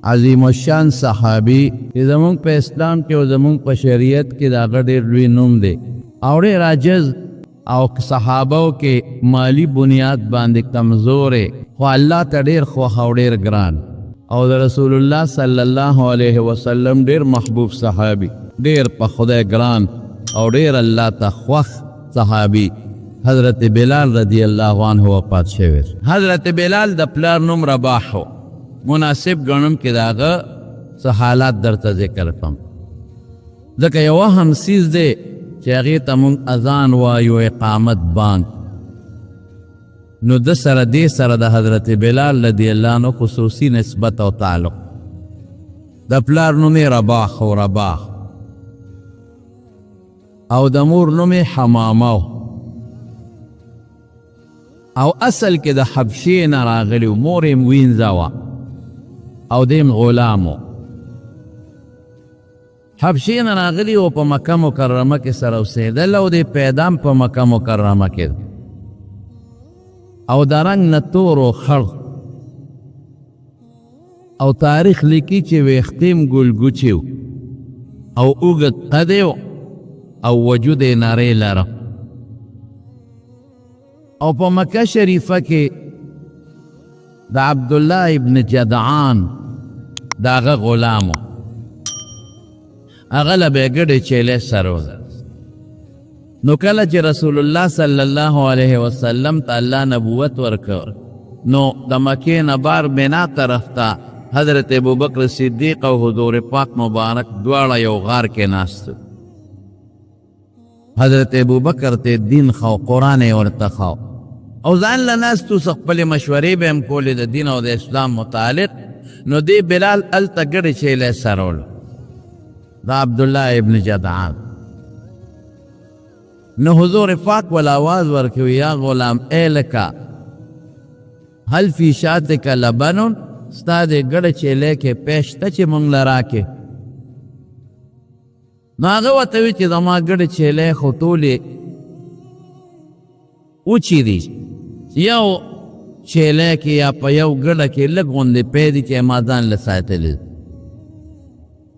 عظیم الشان صحابی چې زمونږ په اسلام کې او زمونږ په شریعت کې د هغه ډېر لوی نوم دی او ډېر عاجز او صحابو کې مالی بنیاد باندې کمزورې خو الله ته ډېر خوښ او ډېر ګران او د رسول الله صلی الله علیه وسلم ډېر محبوب صحابي ډېر په خدای ګران او ډېر الله ته خوښ صحابي حضرت بلال رضی الله عنه وفات شوی. حضرت بلال د پلار نوم رباح و. مناسب ګڼم کې د هغه څه حالات درته ذکر کړم ځکه یو هم څیز دی چې هغې ته مونږ اذان وایو اقامت بانک نو د سره دې سره د حضرت بلال رضی الله عنه خصوصي نسبت او تعلق د پلار نوم یې رباح و رباح او د مور نوم یې حمامه او اصل کې د حبشې نه راغلی و مور یې وینځه وه او دیم غلامو حبشې نه راغلی و په مکه مکرمه کې سره اوسېدل او د پیدام په مکه مکرمه کې او د رنګ نه تور و خړ او تاریخ لیکي چې ویښتیم ګلګوچي او اوږد قد او وجود یې نری لره او په مکه شریفه کې د عبدالله ابن جدعان د هغه غلامو هغه له به یې ګډې چیلې سره وځل نو کله چې رسول الله صلی الله علیه وسلم ته الله نبوت ورکړ نو د مکې نه بار بنا طرف ته حضرت ابوبکر صدیق او حضور پاک مبارک دواړه یو غار کې ناست حضرت ابوبکر ته دین خو قرآن یې ورته خو او ځان له ناستو څه خپلې مشورې به هم کولې د دین او د اسلام متعلق نو دې بلال هلته ګډې چیلې سرولو د عبدالله ابن جدعان نو حضور پاک ول آواز ورکوي یا غلام اے لکا هل فی شاتک لبنون ستا دې ګډه چیلې کې پیش ته چې مونږ له راکې نو هغه ورته وي چې زما ګډه چیلې خو ټولې اوچې دي یو چیلې کې یا په یو ګډه کې لږ غوندې پی دي چې ما ځان له ساتلي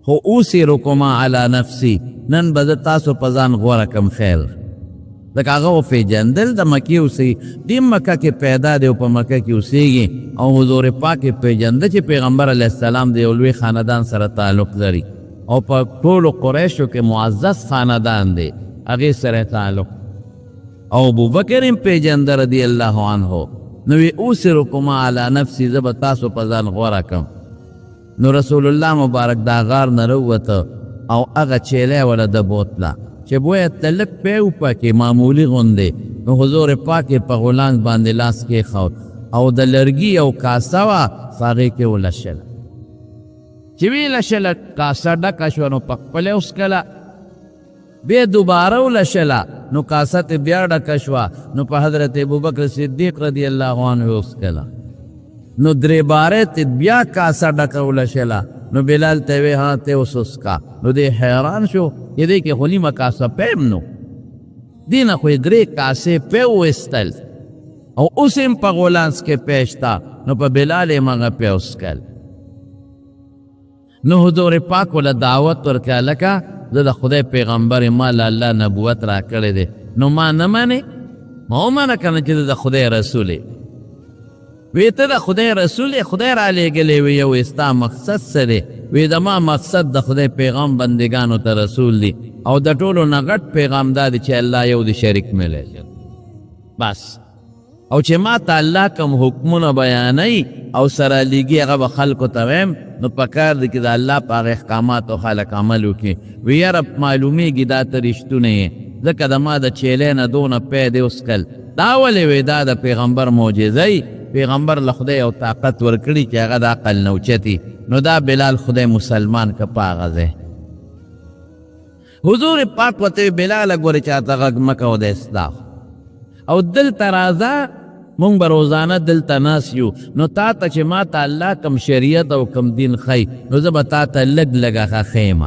خو اوسرکما علی نفسي نن به زه تاسو په ځان غوره کم خیر لکه هغه وپېژندل د مکې اوسئ دې مکه کې پیدا دی او په مکه کې اوسېږي او حضور پاک یې پېژنده چې پیغمبر علیه السلام د یو لوی خاندان سره تعلق لري او په ټولو قریشو کې معزز خاندان دی هغې سره تعلق او ابوبکر هم پېژنده رضی الله عنه نو وی اوسرکما علی نفسي زه به تاسو په ځان غوره کم نو رسول الله مبارک دا غار نه راووته او هغه چیلې وله د بوتله چې بویه ته لږ پی وپکې معمولي غوندې نو حضور پاک یې په غولانځ باندې لاس کېښود او د لرګي یو کاسه وه په هغې کې ولشله چې ویې لشله کاسه ډکه شوه نو په خپله یې وڅکله بیا دوباره ولشله نو کاسه ته بیا ډکه شوه نو په حضرت ابوبکر صدیق رضی الله عنه یې وڅکله نو درې باره ته بیا کاسه ډکه ولشله نو بلال ته وی ها ته اوس وڅکه نو دی حیران شو چې دې کې خو نیمه کاسه پیم نو دې نه خو یې درې کاسې پی وویستل او اوس هم په غولانځ کې پی شته نو په بلال یې هغه پی وڅکل نو حضور پاک وله دعوت ورکړه لکه زه د خدای پیغمبر ما له الله نبوت را کړی دی نو ما نه منې ما ومنه که نه چې د خدای رسول یې وی ته د خدای رسول یې خدای را لېږلی وی یو ستا مقصد څه دی وی زما مقصد د خدای پیغام بندګانو ته رسول دی او د ټولو نه غټ پیغام دا دی چې الله یو دی شریک ملی بس او چې ما ته الله کوم حکمونه بیانوي او سره لیږي هغه به خلکو ته ویم نو پکار دی چې د الله په هغه احکاماتو خلک عمل وکړي وی یاره معلومیږي دا ته رښتونه یې ځکه د ما د چیلې نه دونه پی دی وڅکل دا ولې وی دا د پیغمبر معجزه پیغمبر له خدای او طاقت ورکړي چې هغه د عقل نه اوچتي نو دا بلال خدای مسلمان که په هغه ځای حضور پاک ورته بلاله ګورې چاته غږ مه کوه د اصلاح او دلته راځه مونږ به روزانه دلته ناست یو نو تا ته چې ما ته الله کم شریعت او کم دین ښیي نو زه به تا ته لږ لږه ښه ښیم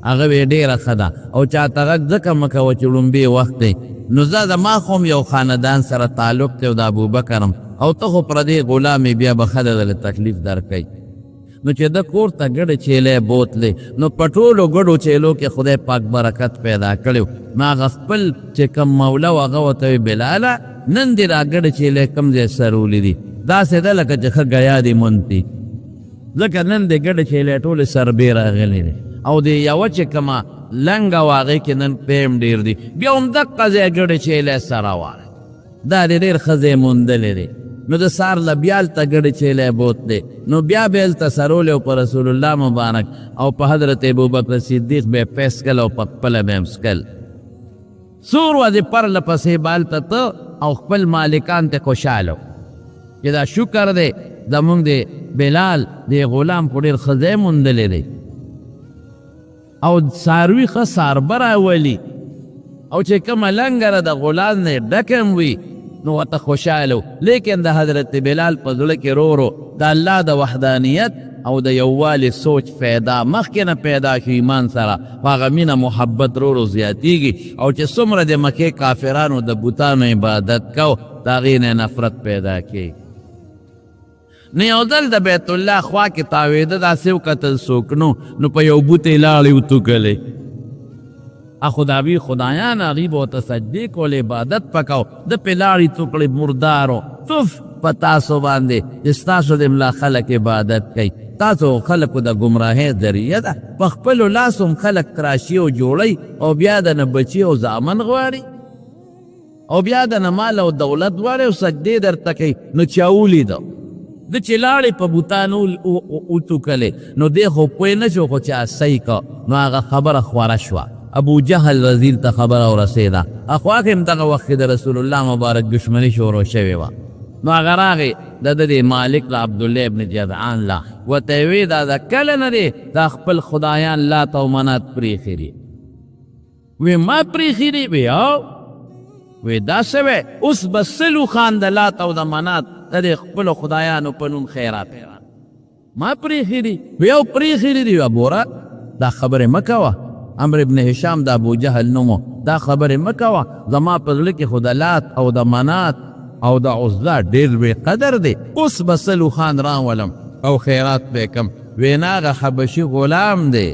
هغه به یې ډېره ښه ده او چاته غږ ځکه مه کوه چې لومبې وخت دی نو زه زما خو هم یو خاندان سره تعلق دی او د ابوبکر او ته خو پردې غلامې بیا به ښه ده دله تکلیف درکوي نو چې د کور ته ګډې چیلې بوتلې نو په ټولو ګډو چیلو کې خدای پاک برکت پیدا کړی ما هغه خپل چې کم موله و هغه ورته وی بلاله نن دې را ګډې چیلې کوم ځای سرولي دي داسې ده لکه چې ښه ګیا دي مونتي ځکه نن دې ګډې چیلې ټولې سربې راغلې دي او د یوه چې کومه لنګه و هغې کې نن پیم ډېر دي بیا هم دقه ځای ګډې چیلې سره واله دا دې ډېر ښه ځای موندلی دی نو د سار له بیا هلته ګډې چیلی بوتلی نو بیا به یې هلته سرولی او په رسول الله مبارک او په حضرت ابوبکر صدیق به یې پیس کل او په خپله به یې مسکل څو ورځې پرله پسې به هلته ته او خپل مالکان ته خوشحاله چې دا شکر دی زمونږ د بلال د غلام خو ډېر ښه ځای موندلی دی او څاروي ښه څاربه راولي او چې کومه لنګره د غلام نه ډکم وي نو ورته خوشحاله لیکن د حضرت بلال په زړه کې رو د الله د وحدانیت او د یووالي سوچ پیدا مخکې نه پیدا شو ایمان سره په هغه مینه محبت رو زیاتیږي او چې څومره د مکې کافرانو د بوتانو عبادت کو د هغې نه نفرت پیدا کېږي نو یو ځل د بیت الله خوا کې تاوېده داسې وکتل څوک نو په یو بوت یې لاړې وتوکلې خداوی خدایان هغې به ورته سجدې کول عبادت پکاو د پې لاړې توکړې مردارو توف په تاسو باندې چې ستاسو د ملا خلک عبادت کوي تاسو خلکو د ګمراهۍ ذریعه ده په خپلو لاسو هم خلک تراشي او جوړی او بیا د نه بچي او زامن غواړي او بیا د نه مال او دولت غواړي او سجدې درته کوي نو چا ولیده د چې لاړې په بوتانو وتوکلې نو دی خو پوه نه شو خو چې صحیح که نو هغه خبره خوره شوه ابو جهل وزیر ته خبره ورسېده اخوا کې هم دغه وخت کې د رسول الله مبارک دشمني شروع شوې وه نو هغه راغې د د مالک له عبدالله ابن جدعان له ورته یې ویې دا د کله نه دی دا خپل خدایان لات او منات پرېښي دي وی ما پرېښي دي وی او وی دا څه وی اوس به سلو خان د لات او د منات د دې خپلو خدایانو په نوم خیرات ما پرېښي دي وی او پرېښي دي وی بوره دا خبرې مه کوه عمر ابن هشام د ابو جهل نومو دا خبرې مه کوه زما په زړه کې خو د لات او د منات او د عزا ډېر بې قدر دی اوس به سلو خان راولم او خیرات به کم وینا هغه حبشي غلام دی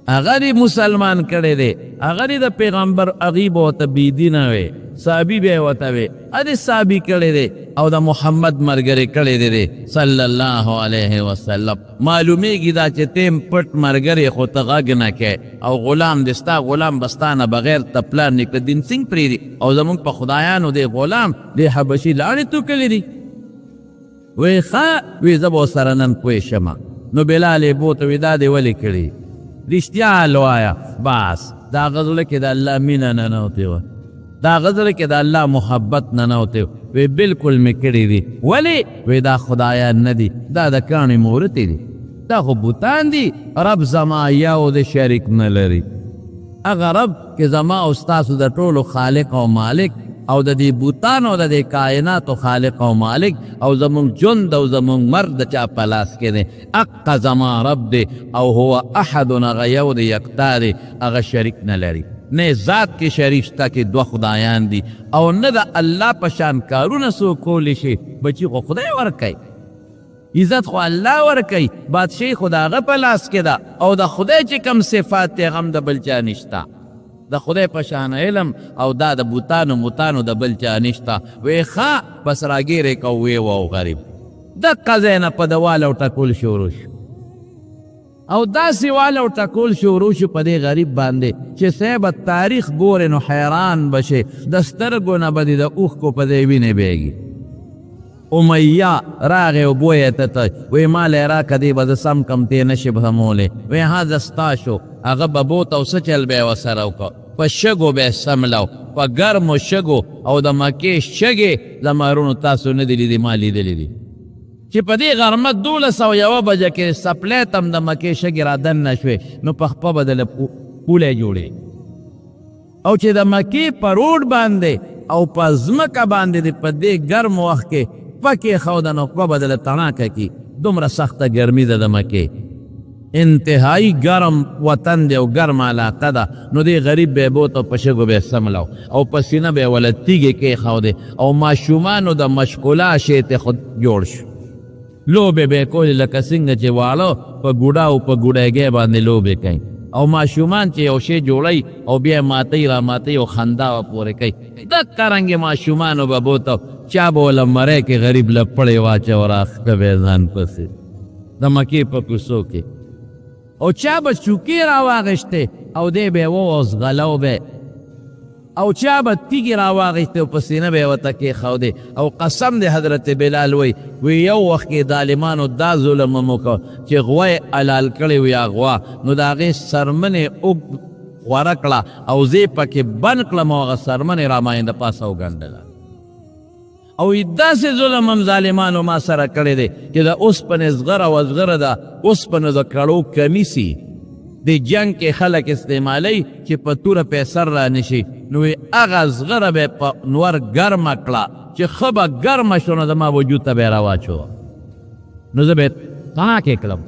هغه دې مسلمان کړی دی هغه دې د پیغمبر هغې به ورته بېدینه وی صحابي به یې ورته وی ادې صحابي کړی دی او د محمد ملګری کړی دی صلی الله علیه وسلم معلومیږي دا چې تیم پټ ملګری خو ته غږ نه کوې او غلام دې ستا غلام به ستا نه بغیر ته پلار نیکه دین سنګ پرېږدي او زمونږ په خدایانو دې غلام دې حبشي لاړې توکلې دي وی ښه وی زه به ورسره نن پوه شمه نو بلال یې بوته وی دا دې ولې کړي رښتیا لوایا بس دا هغه زړه کې د الله مینه ننوتې وه دا هغه زړه کې د الله محبت ننوتې وی بلکل مې کړي دي ولې وی دا خدایان نه دي دا د کاڼې مورتې دي دا خو بوتان دي رب زما یو د شریک نه لري هغه رب کې زما او ستاسو د ټولو خالق او مالک او د دې بوتانو د دې کائناتو خالق او مالک او زمونږ ژوند او زمونږ مرګ د چا په لاس کې دی حقه زما رب دی او هو احد هغه یو دی یکتا دی هغه شریک نه لري نه ذات کې شریک شته کې دوه خدایان دي او نه د الله په شان کارونه څوک کولی شي بچي خو خدای ورکوي عزت خو الله ورکوي بادشاهي خو د هغه په لاس کې ده او د خدای چې کوم صفات دی هغه هم د بل چا نشته د خدای په شان علم او دا د بوتانو متانو د بل چا نشته وی ښه بس راګیرې کو وی وو غریب دقه ځای نه په دواله او ټکول شروع شو او داسې واله او ټکول شروع شو په دې غریب باندې چې صاحب تاریخ ګورې نو حیران بشي د سترګو نه به دې د اوښکو په دې وینې بیږي امیه راغې او بویې ته ته وی مال یې راکه دې به زه سم کم تې نشي بهمولی وی هذا ستا شو هغه به بوت او څه چل به یې ورسره وکړه په شګو به یې سملو په ګرمو شګو او د مکې شګې زمرونو تاسو نه دي لیدې ما لیدلې دي چې په دې غرمه 1201 بجه کې سپلی تم د مکې شګې را دننه شوې نو په خپه به دله پولی جوړې او چې د مکې په روډ باندې او په ځمکه باندې د په دې ګرم وخت کې پکې ښوده نو خپه به دله تڼاکه کي دومره سخته ګرمي ده د مکې انتهایی ګرم وطن دی او ګرم علاقه ده نو دې غریب به یې بوت او په شګو به یې سملو او په سینه به یې وله تیږې کېښودې او ماشومانو د مشغولا شی ته خود جوړ شو لوبې به یې کولې لکه څنګه چې واړه په ګوډا او په ګوډیګۍ باندې لوبې کوي او ماشومان چې یو شی جوړوي او بیا ماتوي را ماتوي او خندا به پورې کوي دقه رنګې ماشومانو به بوته چا به وله مری کې غریب له پړې واچو راښکه به یې ځان پسې د مکې په کوڅو کې او چا به چوکې راواغېشتې او دی به یې ووس غلو به او چا به تیږې راواغېستې او په سینه به یې ورته کېښودې او قسم دی حضرت بلال وی یو وخت کې ظالمانو دا ظلم هم وکړه چې غوه یې حلال کړې وي یا غوا نو د هغې سرمنې خوره کړه او زه یې پکې بند کړم او هغه سرمنې را ماین د پاسه وګنډله او داسې ظلم هم ظالمانو ما سره کړی دی چې د اوسپنې زغره و زغره د اوسپنو د کړو کمیسي د جنگ کې خلک استعمالی چې په توره پیسر را نشي نو هغه زغره به په نور ګرمه کړه چې ښه به ګرمه شو نو زما وجود ته به یې راواچوه نو زه به یې تناکې کړم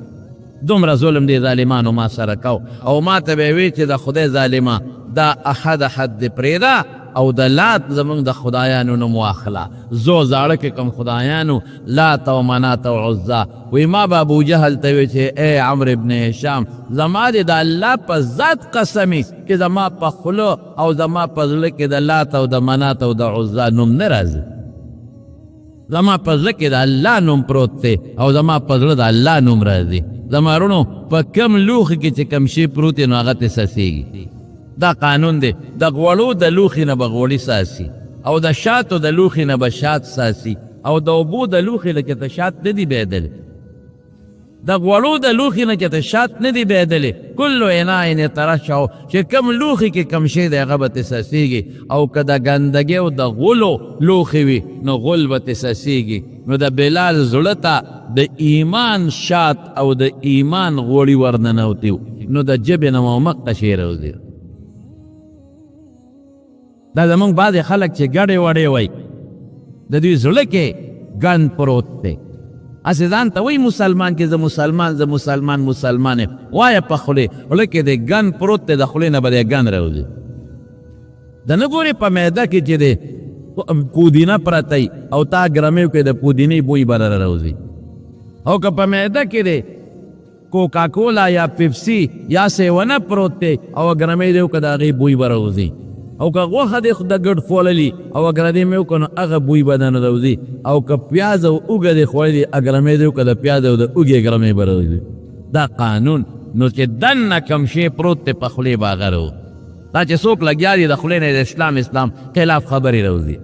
دومره ظلم دی ظالمانو ما سره کو او ما ته به یې وی چې د خدای ظالمه دا احد دې پرېږده او د لات زمونږ د خدایانو نوم واخله زو زاړه کې کوم خدایانو لات او منات او عزا وی ما به ابو جهل ته وی چې ای عمرو ابن هشام زما دې د الله په ذات قسمي چې زما په خوله او زما په زړه کې د لات او د منات او د عزا نوم نه راځي زما په زړه کې د الله نوم پروت دی او زما په زړه د الله نوم راځي زما وروڼو په کم لوښي کې چې کم شی پروت دی نو هغه ته سسیږي دا قانون دی د غوړو د لوښي نه به غوړي ساسي او د شاتو د لوښي نه به شات ساسي او د اوبو د لوښي نه چې ته شات نه دي بهدلی د غوړو د لوښي نه چې ته شات نه دي بهدلی کلو اناء ترشحو چې کم لوښي کې کم شی دی هغه به ته ساسیږي او که د ګندګۍ او د غلو لوښي وي نو غل به ته ساسیږي نو د بلال زړه ته د ایمان شات او د ایمان غوړي ورننوتي نو د ژبې نه مو مقه شی راوځي دا زمونږ بعضې خلک چې ګډې وډې وی د دوی زړه کې ګند پروت دی هسې ځان ته وایي مسلمان کې زه مسلمان یم وایه په خولې زړه کې د ګند پروت دی د خولې نه به د ګند راوځي د نه ګورې په معده کې چې د پودینه پرته او تا ګرمیو کې د پودینې بوی به راوځي او که په معده کې د کوکاکولا یا پیپسي یا سیونه پروت دی او ګرمی دی که د هغې بوی به راوځي او که غوښه دی د ګډ خوړلي او اګر دې مې وکړو نو هغه بوی به نه راوځي او که پیاز او اوږه دې خوړلي اګرمې دې وکړه د پیاز او د اوږې ګرمې به راوځي دا قانون نو چې دننه کم شی پروت دی په خولې به هغه راو دا چې څوک لګیا دي د خولې نه د اسلام خلاف خبرې راوځي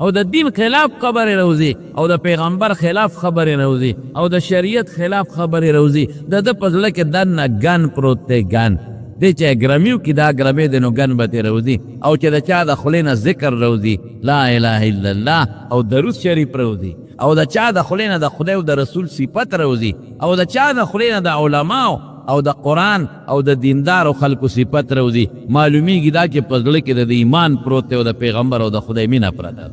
او د دین خلاف خبرې راوځي او د پیغمبر خلاف خبرې راوځي او د شریعت خلاف خبرې راوځي د ده په زړه کې دننه ګن پروت دی ګن دی چې ګرمیو کې دا ګرمې دی نو ګن به ترې راوځي او چې د چا د خولې نه ذکر راوځي لا اله الا الله او درود شریف راوځي او د چا د خولې نه د خدای او د رسول صفت راوځي او د چا د خولې نه د علماو او د قرآن او د دیندارو خلکو صفت راوځي معلومیږي دا چې په زړه کې د ایمان پروت دی او د پیغمبر او د خدای مینه پرته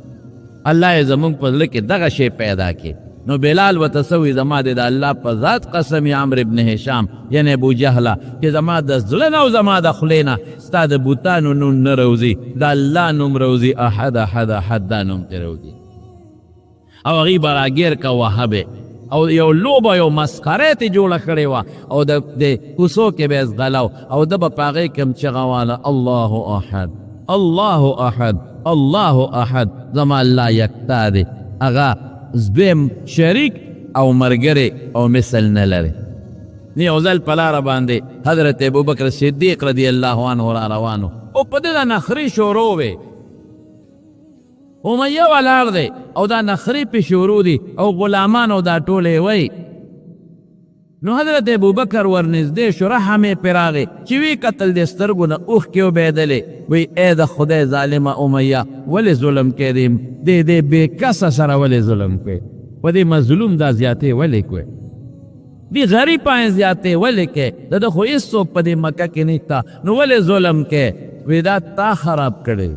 الله یې زمونږ په زړه کې دغه شی پیدا کړي نو بلال ورته سوی زما د الله په ذات قسم عمرو ابن هشام یعنی ابو جهله چې زما د زړه نه او زما د خولې نه ستا د بوتانو نوم نه راوځي د الله نوم راوځي احد دا نوم ترې راوځي او هغې به راګیر که وهبې او یو لوبه یو مسخره تې جوړه کړې وه او د کوڅو کې به یې ځغلو او ده به په هغې کې هم چغه واله الله احد زما الله یکتا دی هغه دویم شریک او مرګری او مثل نه لري یو ځل په لاره باندې حضرت ابوبکر صدیق رضی الله عنه را روانو او په دې د نخرې شروع وې امیه ولاړ دی او دا نخرې پې شروع دي او غلامان او دا ټولې وی نو حضرت ابوبکر ورنږدې شو رحم یې پرې راغی چې وی کتل د سترګو نه اوښکې وبهېدلې وی ای د خدای ظالمه امیه ولې ظلم کوې دې بې کسه سره ولې ظلم کوې په دې مظلوم دا زیاتې ولې کوې دې غریب باندې زیاتې ولې کوې د ده خو هېڅوک په دې مکه کې نشته نو ولې ظلم کوې وی دا تا خراب کړی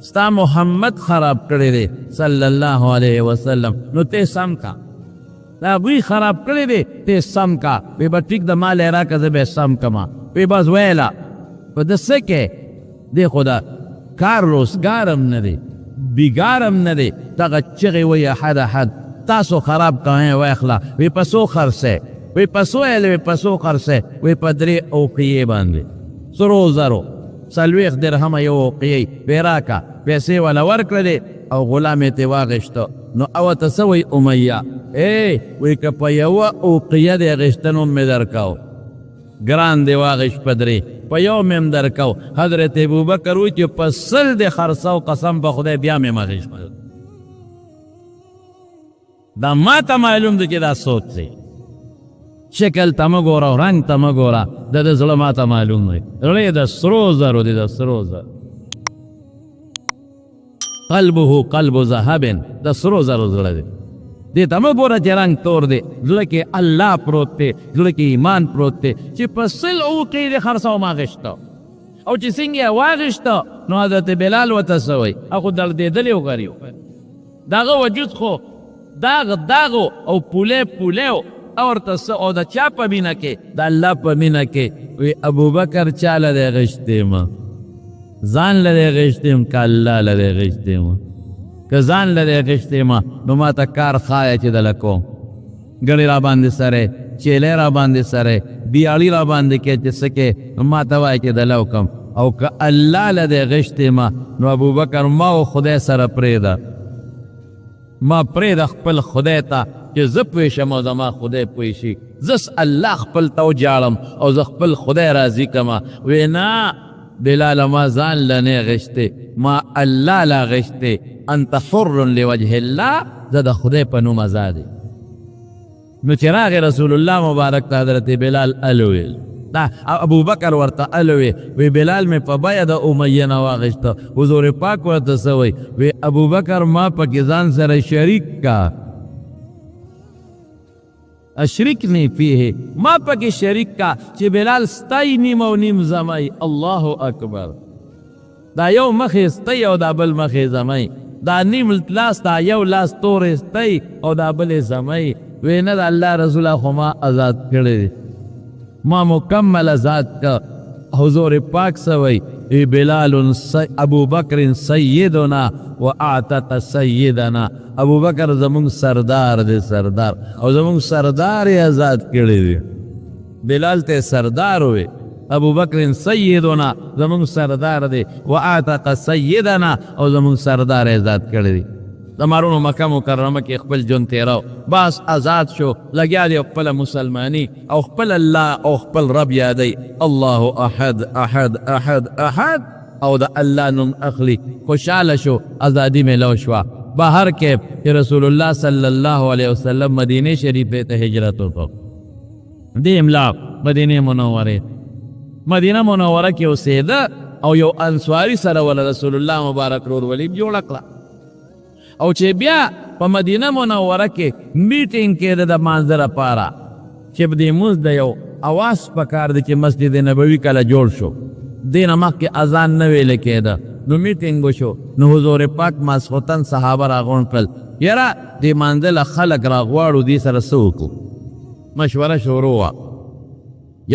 ستا محمد خراب کړی دی صلی الله علیه وسلم نو ته سم کا دا هغوی خراب کړی دی ته سم کا وی به ټیک د مال یې راکړه زه به یې سم کما وی بس ویله په ده څه کې دی خو دا کار روزګار هم نه دی بیګار هم نه دی دغه چغې وی احد تاسو خراب کوئ واخلا وی پسو خرسه وی پسو ایل وی پسو خرسه وی پدری اوقیه باندې سرو زرو سلویخ درهم یو اوقیه وی راکا پیسې والا ورکړلې او غلام ته واغشتو نو او تسوی امیہ وی که په یو اوقیه دی غشتنو می درکاو ګران دی واغش پدری په یو میم درکاو حضرت ابوبکر وی چې په سل دی خرڅاو قسم په خدای بیا مې مغش دا ما ته معلوم دی چې دا سوچ دی شکل ته مه ګوره او رنګ ته مه ګوره د ده زړه ما ته معلوم دی زړه یې د سرو زرو دی د سرو زرو قلبه قلب ذهب د سرو زرو زړه دی دې ته مه ګوره چې رنګ تور دی زړه کې الله پروت دی زړه کې ایمان پروت دی چې په سل اوقې دې خرڅاو ما غشته او چې څنګه یې واغشته نو حضرت بلال ورته څه وایي هغه دردېدلی و غریو دغه وجود خو داغ او پولی او ورته څه او د چا په مینه کې د الله په مینه کې وی ابوبکر چاله دی غشتې ما ځان لري غشتیم که الله لري غشتیم که ځان لري غشتیم نو ما ته کار خایه چې دله کوم ګړې را باندې سره چیلې را باندې سره بیاړي را باندې کې چې څه کې ما ته وایي چې دله وکم او که الله لري غشتیم نو ابوبکر ما و خدای سره پرېږده ما پرېږده خپل خدای ته چې زه پوه شم او زما خدای پوه شي زه الله خپل ته وجاړم او زه خپل خدای راضي کړم وی نه بلال ما ځان لنه غشته ما الله لا غشته انت حر لوجه الله زه د خدای په نوم آزاد نو چې راغی رسول الله مبارک ته حضرت بلال الویل دا ابوبکر ورته الوی وی بلال مې په بیه د امیه نه واغشته حضور پاک ورته څه وی وی ابوبکر ما پکې ځان سره شریک کا اشرکنی فیه ما پکې شریک کا چې بلال ستی نیم او نیم زمای الله اکبر دا یو مخې ستی او دا بل مخې زمای دا نیم لاس دا یو لاس تورې ستی او دا بل زمای وی نه د الله رسول خو ما آزاد کړی ما مکمل آزاد کا حضور پاک سوی ای بلال ابو بکر سیدنا و اعتق سیدنا ابو بکر زمون سردار دی سردار او زمون سردار آزاد کړی دی بلال ته سردار وی ابو بکر سیدنا زمون سردار دی و اعتق سیدنا او زمون سردار آزاد کړی دی زمارونو مکه مکرمه کې خپل جون تیراو باس آزاد شو لګیا دی خپل مسلمانی او خپل الله او خپل رب یادی الله احد احد احد احد او د الله نوم اخلی خوشاله شو ازادي ملو شو بهر کې رسول الله صلی الله علیه وسلم مدینه شریفه ته هجرت وکړ دی املاق مدینه منوره کې اوسېده او یو انصاری سره ول رسول الله مبارک رور ولیم جوړ کړه او چې بیا په مدینه منوره کې میټینګ کېده د مانځه لپاره چې په دې مونځ د یو اواز پکار دی چې مسجد نبوي کله جوړ شو دې نه مخکې اذان نه ویل کېده نو میټینګ وشو نو حضور پاک ماسخوتن صحابه راغونډ کړل یاره دې مانځه له خلک راغواړو دې سره څه وکړو مشوره شروع وه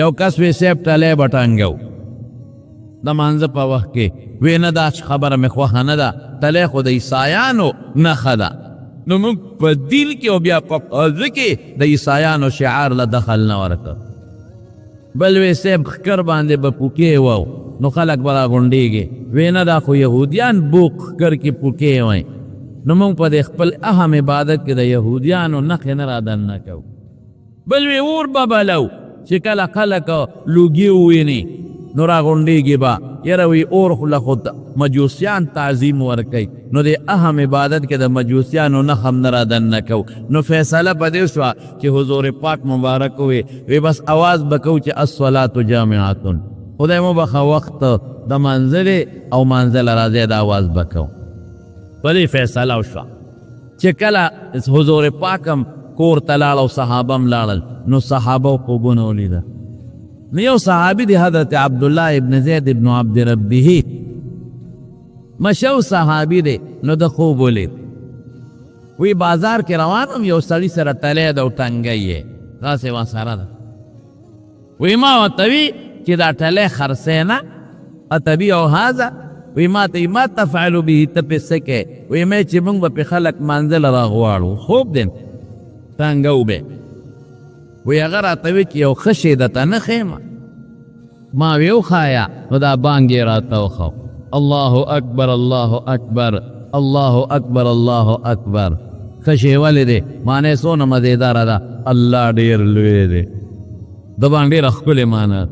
یو کس وی صاحب ټلی به ټانګو د مانځه په وخت کې وی نه دا خبره مې خوښه نه ده ټلی خو د عیسایانو نښه ده نو موږ په دین کې او بیا په ښځه کې د عیسایانو شعار له دخل نه ورکړ بل وی صاحب ښکر باندې به پوکې وو نو خلک به راغونډېږي وی نه دا خو یهودیان بوک ښکر کې پوکې وای نو موږ په دې خپل اهم عبادت کې د یهودیانو نښې نه رادننه کوو بل وی اور به بلو چې کله خلک لوګي وویني نو راغونډېږي به یاره وی اور خو له خو مجوسیان تعظیم ورکوي نو د اهم عبادت کې د مجوسیانو نښه هم نه رادننه کوو نو فیصله په دې شوه چې حضور پاک مبارک وی بس اواز به کوو چې الصلاة جامعتون خدای مو بخه وخت د منزل او منزل راځي د اواز به کوو په دې فیصله وشوه چې کله حضور پاکم کور ته لاړ او صحابه هم لاړل نو صحابه خوبونه ولیده نو یو صحابي دی حضرت عبدالله ابن زید ابن عبد ربه مشهور صحابي دی نو د خوب ولید وی بازار کې روانم یو سړي سره ټلی ده او ټنګی یې داسې ورسره ده وی ما ورته وي چې دا ټلی خرڅی نه اتبي او هذا وی ما ته ما تفعلو به ته پې څه کې وی مې چې موږ به پې خلک مانځله راغواړو خوب دی څنګه وبې وی هغه راته وی چې یو ښه شی درته نه ښیم ما وی وښایه نو دا بانګ یې راته وښو الله اکبر الله اکبر الله اکبر الله اکبر ښه شی ولې دی معنی څونه مزېداره ده الله ډېر لوی دی د باندې ډېره ښکلې معنی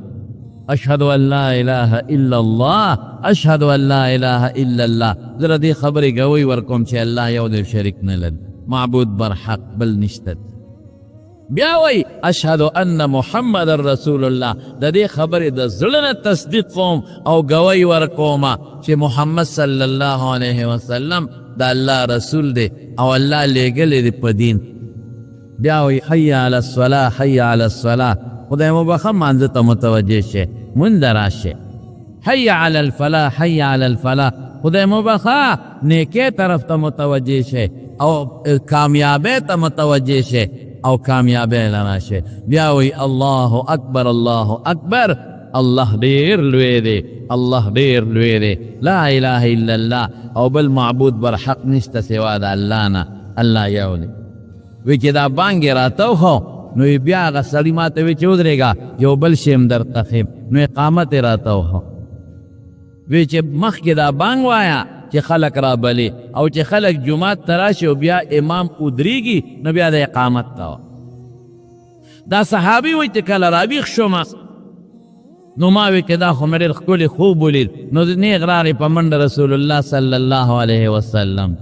اشهد ان لا اله الا الله اشهد ان لا اله الا الله زه دې خبرې ګوی ورکوم چې الله یو دی شریک نه لري معبود بر حق بل نشته بیا وی اشهد ان محمد رسول الله د دې خبرې د زړه نه تصدیق کوم او ګوی ورکوم چې محمد صلی الله علیه وسلم د الله رسول دی او الله لېږلی دی په دین بیا وی حی علی الصلاة حی علی الصلاة خدای مو بخښه مانځه ته متوجه شئ مونځ راشه حی علی الفلاح حی علی الفلاح خدای مو بخښه نیکۍ طرف ته متوجه شئ او کامیابۍ ته متوجه شئ او کامیابۍ له راشه بیا وی الله اکبر الله اکبر الله ډېر لوی دی الله ډېر لوی دی لا اله الا الله او بل معبود بر حق نشته سوا د الله نه الله یو دی وی چې دا بانګ یې راته وښو نو بیا هغه سړي ما ته وی چې ودرېږه یو بل شی هم درته ښیم نو اقامت یې راته وښو وی چې مخکې دا بانګ وایه چې خلک رابلي او چې خلک جومات ته راشي او بیا امام ودرېږي نو بیا د اقامت ته دا صحابي وی چې کله راویښ شومه نو ما وی که دا خو مې ډېر ښکلی خوب ولید نو نیغ راغی په منډه رسول الله صلی الله علیه وسلم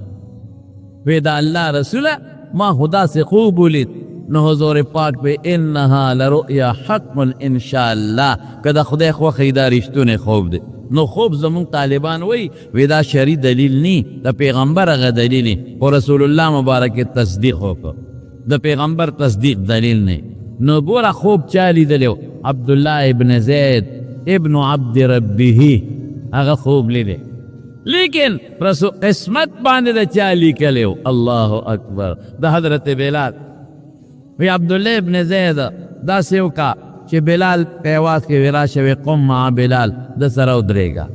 وی دا الله رسوله ما خو داسې خوب ولید نو حضور پاک پہ انہا لرؤیا حق انشاءاللہ کہ دا خدای خوخی دا رشتون خوب دے نو خوب زمون طالبان وی دا شرعی دلیل نی دا پیغمبر اغا دلیل نی و رسول اللہ مبارک تصدیق ہوکو دا پیغمبر تصدیق دلیل نی نو بورا خوب چالی دلیو عبداللہ ابن زید ابن عبد ربیہی اغا خوب لی دے لیکن قسمت باندې دا چالی کلیو اللہ اکبر دا حضرت بلال وی عبداللہ ابن زید دا سیو کا چې بلال قیواز کے وراشه وی قم مع بلال دا سر ادریگا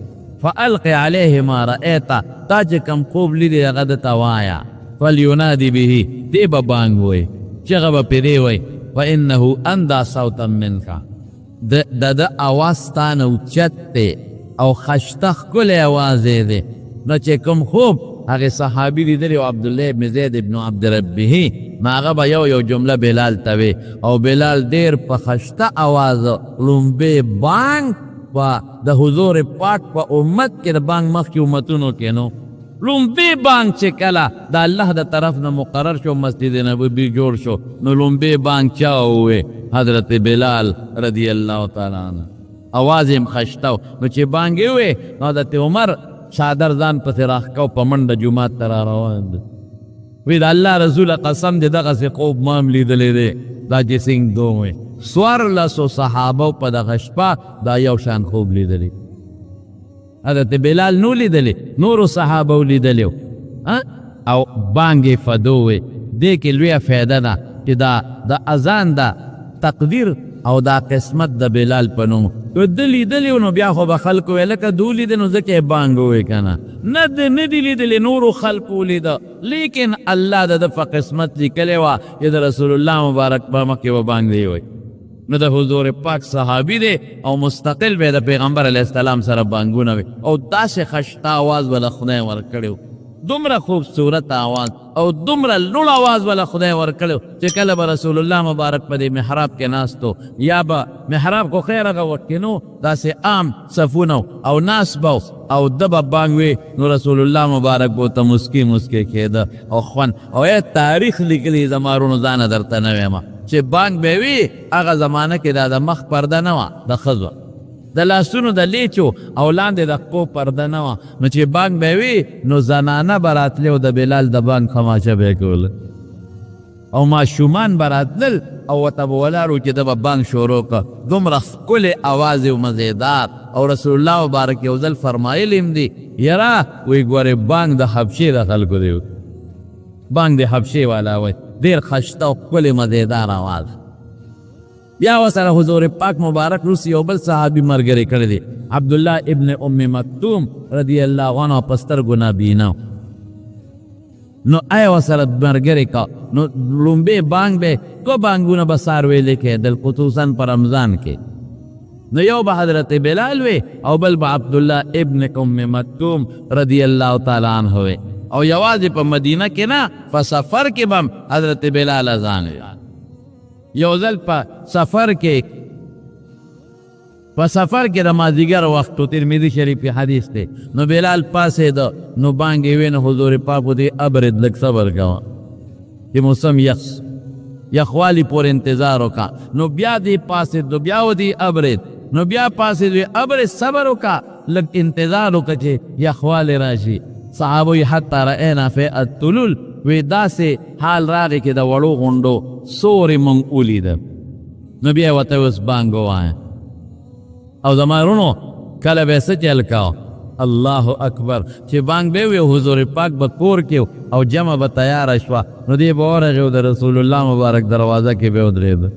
فالقی علیه ما رأیتا تا چې کم خوب لیدی غد توایا فلیونادی به دی با بانگ وی چغا با پیدی وی فإنه اندا صوتا منکا دا آواستان اوچت تے او خشتخ کل آوازے دے نو چې کم خوب هغه صحابی لیدلی او عبدالله ابن زید ابن عبد ربه ما هغه به یو جمله بلال ته او بلال ډیر په خشته آواز لومبه بانګ و د حضور پاک په امت کې د بانګ مخکې امتونو کې نو لومبه بانګ چې کله د الله د طرف نه مقرر شو مسجد نبوي جوړ شو نو لومبه بانګ چا وې حضرت بلال رضی الله تعالی عنہ आवाज یې خشته نو چې بانګ وې نو حضرت عمر شادر ځان پسې راښکو په منډه جومات ته را روان دی وی د الله رسول قسم دی دغسې خوب ما هم لیدلی دی دا چې څنګ دوم وی څوارلسو صحابو په دغه شپه دا یو شان خوب لیدلی حضرت بلال نو لیدلی نورو صحابو لیدلی او بانګې فدو وی دې کې لویه فایده ده چې دا اذان ده تقدیر او دا قسمت د بلال په نوم که ده لیدلی نو بیا خو به خلکو وی لکه دو لیده نو ځکه یې بانګ ووی که نه نه دي لیدلی نورو خلکو لیده لیکن الله د ده په قسمت لیکلی وه چې د رسول الله مبارک په مخکې به بانګ دی وی نو د حضور پاک صحابي دی او مستقل به د پیغمبر علیه السلام سره بانګونه وي او داسې خشته آواز به له خدای ورکړی و دومره خوبصورت آواز او دومره لوړ آواز ولا خدای ورکړو چې کله به رسول الله مبارک په دې محراب کې ناستو یا به محراب کو خیر هغه وخت کې نو داسې عام صفونه او ناس به او د به بانګ وي نو رسول الله مبارک به ورته مسکي کېده او خوند او تاریخ لیکلي زمارونو ځانه درته نه وایم چې بانګ به وي هغه زمانه کې دا د مخ پرده نه وه د ښځو د لاسونو د لیچو او لاندې د پښو پرده نه وه نو چې بانګ به وي نو زنانه به راتلې او د بلال د بانګ خماشه به یې کوله او ماشومان به راتلل او ورته به ولاړ چې ده به بانګ شروع کړه دومره ښکلې اواز او مزېدار او رسول الله مبارک یو ځل فرمایلی هم دي یاره وی ګورې بانګ د حبشې د خلکو دی بانګ د حبشې والا وی ډېر خشته او ښکلې مزېدار اواز بیا وسره حضور پاک مبارک روسی یو بل صحابي مرګري کړی دی عبدالله ابن ام مکتوم رضی الله عنه پستر ګنا بینا نو آیا وسره مرګري کا نو لومبه بانګ به کو بانګونه بسار ویلې کېدل خصوصا پر رمضان کې نو یو به حضرت بلال وی او بل به عبدالله ابن ام مکتوم رضی الله تعالی عنہ وی او یوازې په مدینه کې نه په سفر کې بم حضرت بلال اذان وی یو ځل په سفر کې د مازدیګر وخت ترمذی شریف کې حدیث دی نو بلال پاسېده نو بانګې وی نو حضور پاک دې ابرد لږ صبر کوه چې موسم یخوالی پور انتظار وکا نو بیا دې پاسېده بیا ودې ابرد نو بیا پاسېده ابرد صبر وکا لږ انتظار وکړه چې یخوالی راشي صحابوی حتی رأینا فی الطلول وی داسې حال راغی کې د وړو غونډو سورې مونږ ولیده نو بیا ورته اوس بانګ ووایه او زمارونو کله به څه چل کوه الله اکبر چې بانګ به وی حضور پاک به کور کې او جمع به تیاره شوه نو دې به ورغی او د رسول الله مبارک دروازه کې به ودرېده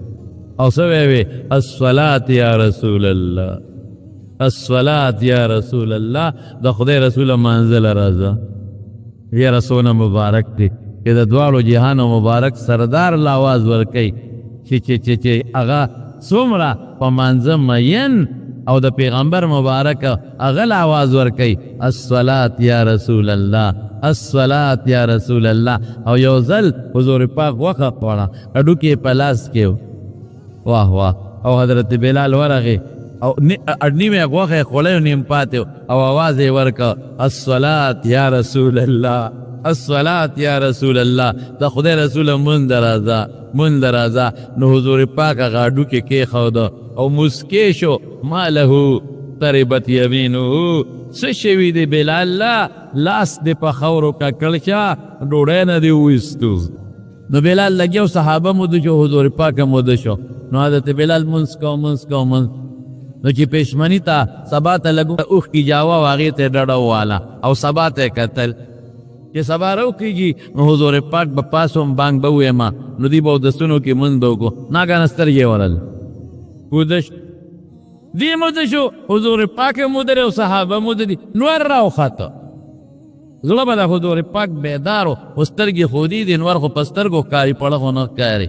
او څه به وی الصلاة یا رسول الله الصلاة یا رسول الله د خدای رسول منزل راځه یا رسول مبارک دی چې د دواړو جهانو مبارک سردار له آواز ورکوي چې هغه څومره په منځه مین او د پیغمبر مبارک هغه له آواز ورکوي الصلاة یا رسول الله الصلاة یا رسول الله او یو ځل حضور پاک وخه خوړه هډوکي په لاس کې واه واه او حضرت بلال ورغی او نیمه غوښه خوړی نیم پاتې او آواز یې ورکړه الصلاة یا رسول الله الصلاة یا رسول الله د خدای رسول مونږ راځه نو حضور پاک هغه هډوکي کېښوده او مسکی شو ما له تربت یمینه څه شوي دی بلال لاس دې په خاورو ککړ شه ډوډۍ نه دې وایستو نو بلال لګیا صحابه مده شو حضور پاک مده شو نو حضرت بلال منځ کو نو چې پېشمني ته سبا ته لګو اوښکي جاوه و هغې ته ډډه وواله او سبا ته یې کتل چې سبا راوکېږي نو حضور پاک به پاسوم بانګ به وویمه نو دوی به اودسونو کې مونځ به وکړو ناګانه سترګې ورل پودش دی موده شو حضور پاک موده او صحابه موده دی نور راوخته زړه به د حضور پاک بیدار و سترګې خودي دي نور خو په سترګو ښکاري پړه خو نه ښکاري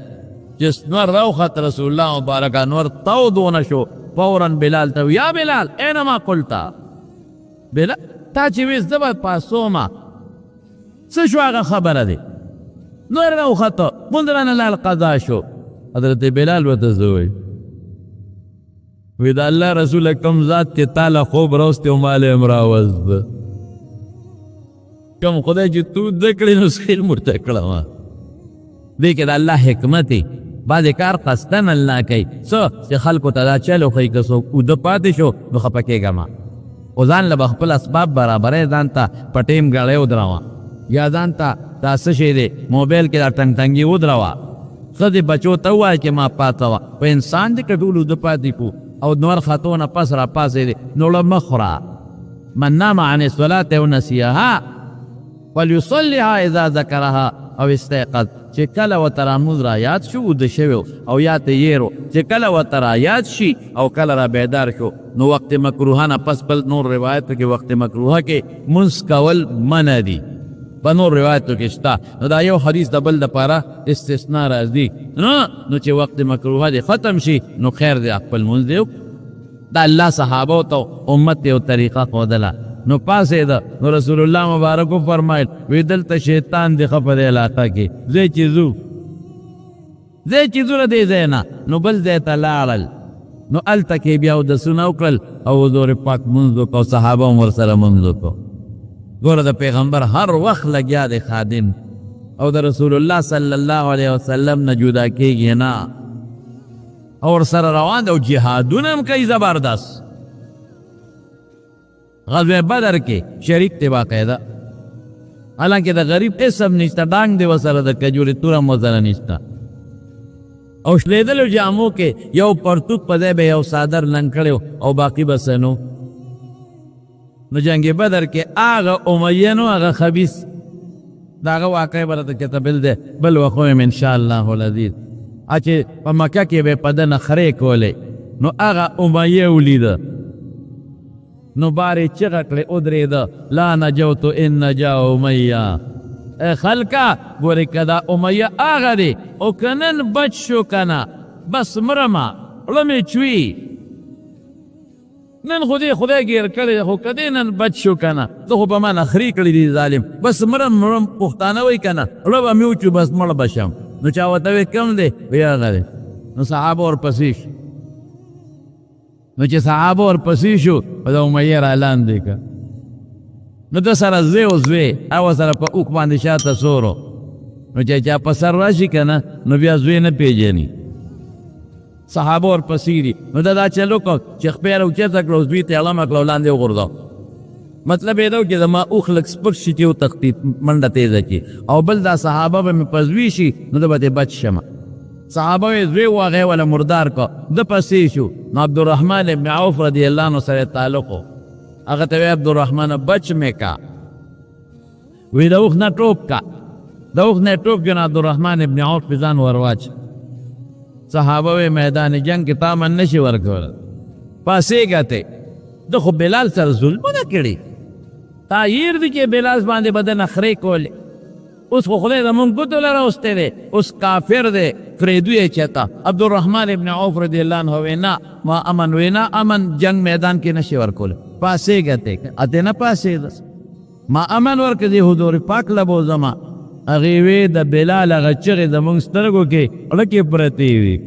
چې نور راوخت رسول الله مبارک نور تودونه شو فوراً بلال ته یا بلال اینما قلتا بلال تا چې ویس زه به پاسومه څه شو هغه خبره دی نور راوخته مونځ رانه لال قضا شو حضرت بلال ورته زه وایي وی د الله رسول کم ذات چې تاله خوب راوستی او مال یم راوزده کم خدای چې تو زده کړې نو خیر مرته کړه دې کې د الله حکمت دی بعضې کار قصدن الله کوي څه چې خلکو ته دا چل وښیي که څوک اوده پاتې شو نو خفه کېږه او ځان له به خپل اسباب برابری ځان ته په ټیم ګړی ودروه یا ځان ته دا څه شی دی موبایل کې دا ټنګ ودروه ښځې بچو ته ووایه چې ما پاڅوه په انسان دی که ټول اوده پاتې کړو او نور خطو نه پس را پاسې دی نو له مه خوره من نام عن الصلاة ونسیها فلیصلیها اذا ذکرها او استيقظ چې کله ورته راموز را یاد شو اوده شوی او یا ته یېرو چې کله ورته را یاد شي او کله را بیدار شو نو وقت مکروه نه پس بل نور روایتو کې وقت مکروه کې منځ کول منع دي په نور روایتو کې شته نو دا یو حدیث د بل دپاره استثنا راځي نو چې وقت مکروه دی ختم شي نو خیر دی خپل منځ دی دا الله صحابو ته امت یو طریقه ښودله نو پاسېده نو رسول الله مبارکو فرمایل وی دلته شیطان دی ښه په دې علاقه کې ځای چې ځو له دې ځای نه نو بل ځای ته لاړل نو هلته کې بیا اودسونه وکړل او حضور پاک منځ وکړو صحابه هم ورسره منځ وکړو ګوره د پیغمبر هر وخت لګیا دی خادم او د رسول الله صلی الله علیه وسلم نه جدا کېږي نه او ورسره روان دی او جهادونه هم کوي زبردست غزوه بدر کې شریک دی باقاعده حالانکه د غریب اسم نشته ډانګ دی ورسره د کجورې توره هم ورسره نشته او شلیدلو جامو کې یو پرتوک په ځای به یو څادر لنګ کړی او باقي بس نو جنگ بدر کې هغه امیه نو هغه خبیث د هغه واقع به راته چېرته بل دی بل وخت ویم انشاءالله العزیز چې په مکه کې به په ده نخرې کولې نو هغه امیه ولیده نو بارې چغه کړې ودرېده لا نجوت ان نجا امیه ای خلکه ګورې که دا امیه هغه دی او که نن بچ شو که نه بس مرمه غړه مې چوي نن خو دې خدای ګیر کړی خو که دې نن بچ شو که نه زه خو به ما نخرې کړي دي ظالم بس مرم پښتانه وایي که نه غړه به مې وچو بس مړه به شم نو چا ورته وی کم دی وی هغه دی نو صحابه ورپسې شو نو چې صحابه ورپسې شو په د امیه را لاندې که نو ده سره زوی و زوی هغه سره په اوښ باندې شاته سورو نو چې چا په سر راشي که نه نو بیا زوی نه پیژني صحابه ورپسې دي نو ده دا چل وکړ چې خپې یې راوچته کړه زوی ته یې غلمه کړه او لاندې وغورځاو مطلب یې دا و چې زما اوښ لږ سپک شي چې وتښتي منډه تیزه کړي او بل دا صحابه به مې په زوی شي نو ده به ترې بچ شمه صحابه یې زوی و هغه یې وله مردار کړه ده پسې شو نو عبدالرحمن ابن عوف رضی الله عنه سره تعلق و هغه ته وی عبدالرحمن بچ مې کا وی د اوښ نه ټوپ کا د اوښ نه ټوپ کړه نو عبدالرحمن ابن عوف پې ځان ورواچ صحابه وی میدان جنگ کې تا من نشي ورکولی پاسېږه ته ده خو بلال سره ظلمونه کړي تا هیر دی چې بلال باندې به ده نخرې کولې اوس خو خدای زمونږ ګوتو له راوستی دی اوس کافر دی فریدو یې چېته عبدالرحمن ابن عوف رضی الله عنه وی نه ما امن وی نه امن جنگ میدان کې نشي ورکولی پاسېږه ته اته نه پاسېدس ما امن ورکړه دی حضور پاک له بوځمه هغې وی د بلال هغه چغې زمونږ سترګو کې غړکې پرتې وي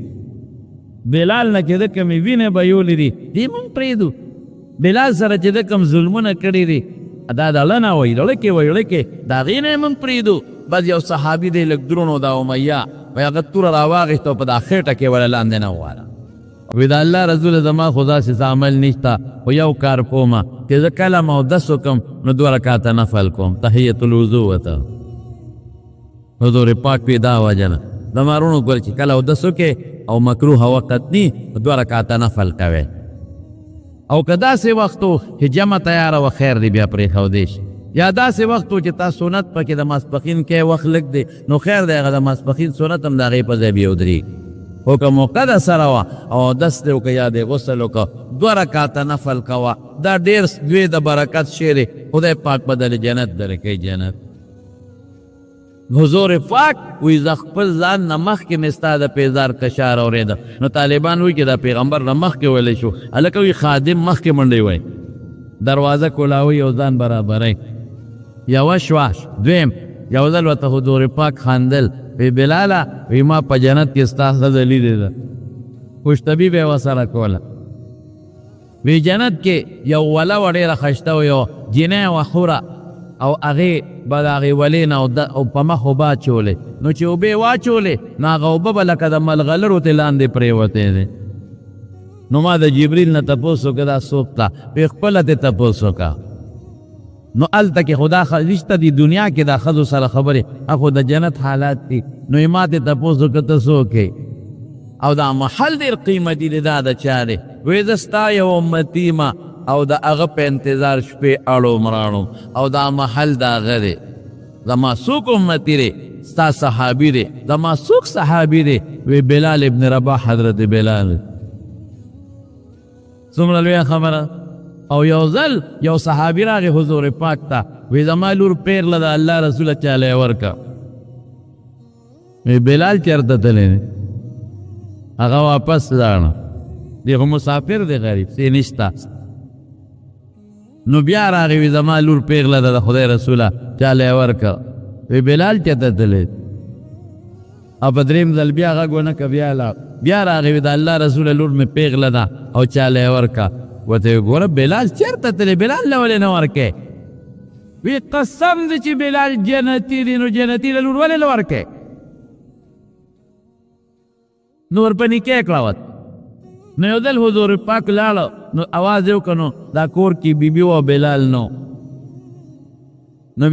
بلال نه چې ده کمې وینې به یولې دي دې مونږ پرېږدو بلال سره چې ده کم ظلمونه کړي دي دا د لنه وایي لړکې وایي لړکې د هغې نه یې مونږ پرېږدو بس یو صحابي دی لږ درونو دا امیه وایي هغه توره راواغېسته او په دا خېټه کې وله لاندې نه وواله وی د الله رسول زما خو داسې عمل نشته خو یو کار کومه چې زه کله اودس وکړم نو 2 رکعته نفل کوم تحیت الوضو ورته حضور پاک پې دا وجه نه د مارونو ګل چې کله اودس وکړې او مکروه وقت نی 2 رکعته نفل کوې او که داسې وخت و چې جمع تیاره و خیر دی بیا پرېښودی شي یا داسې وخت و چې تا سنت پکې د ماسپښین کې وخت لږ دی نو خیر دی هغه د ماسپښین سنت هم د هغې په ځای بیا ودرېږي خو که موقع د سره وه او اودس دی وکړه یا دی غسل وکړه 2 رکعته نفل کوه دا ډېر دوی د برکت شی دی خدای پاک به درې جنت درکوي جنت حضور پاک وی زه خپل ځان نه مخکې مې ستا د پیزار کشار اورېده نو طالبان وایي چې دا پیغمبر نه مخکې ویلی شو هلکه وي خادم مخکې منډې وایي دروازه کولاوي او ځان برابروي یوه شوه دویم یو ځل ورته حضور پاک خندل وی بلاله وی ما په جنت کې ستا ښځه لیدې ده خوشطبي به یې ورسره کوله وی جنت کې یو وله وه ډېره ښایسته و یو جینۍ وه خوره او هغې به د هغې ولې نه او په مخ اوبه اچولې نو چې اوبه یې واچولې نو هغه اوبه به لکه د ملغلرو تې لاندې پرېوتې دی نو ما د جبریل نه تپوس وکړه دا څوک ته وی خپله تې تپوس وکړه نو هلته کې خو دا رشته دي دنیا کې دا ښځو سره خبرې خو د جنت حالات دي نو یې ما تې تپوس وکړه ته څوک یې او دا محل ډېر قیمتي دی دا د چا دی وی زه ستا یو امتي ما او د هغه په انتظار شپې اړو مراړو او دا محل د هغه دی زما څوک امتي دی ستا صحابي دی زما څوک صحابي دی وی بلال ابن رباح حضرت بلال څومره لویه خبره او یو ځل یو صحابي راغی حضور پاک ته وی زما لور پیغله د الله رسوله چاله یې ورکه وی بلال چېرته تللی دی هغه واپس لاړه دی خو مسافر دی غریب څه نشته نو بیا راغی وی زما لور پیغله ده د خدای رسوله چاله یې ورکه وی بلال چېرته تللی او په درېیم ځل بیا غږ ونه که بیا لاړ بیا راغی وی د الله رسوله لور مې پیغله ده او چاله یې ورکه ورته وی ګوره بلال چېرته تللی بلال له ولې نه ورکې وی قسم دی چې بلال جنتي دی نو جنتي له لور ولې نه ورکې نو ورپه نکاح کړه ورته نو یو ځل حضور پاک لاړه نو اواز یې وکړه نو دا کور کې بیبي وه بلال نو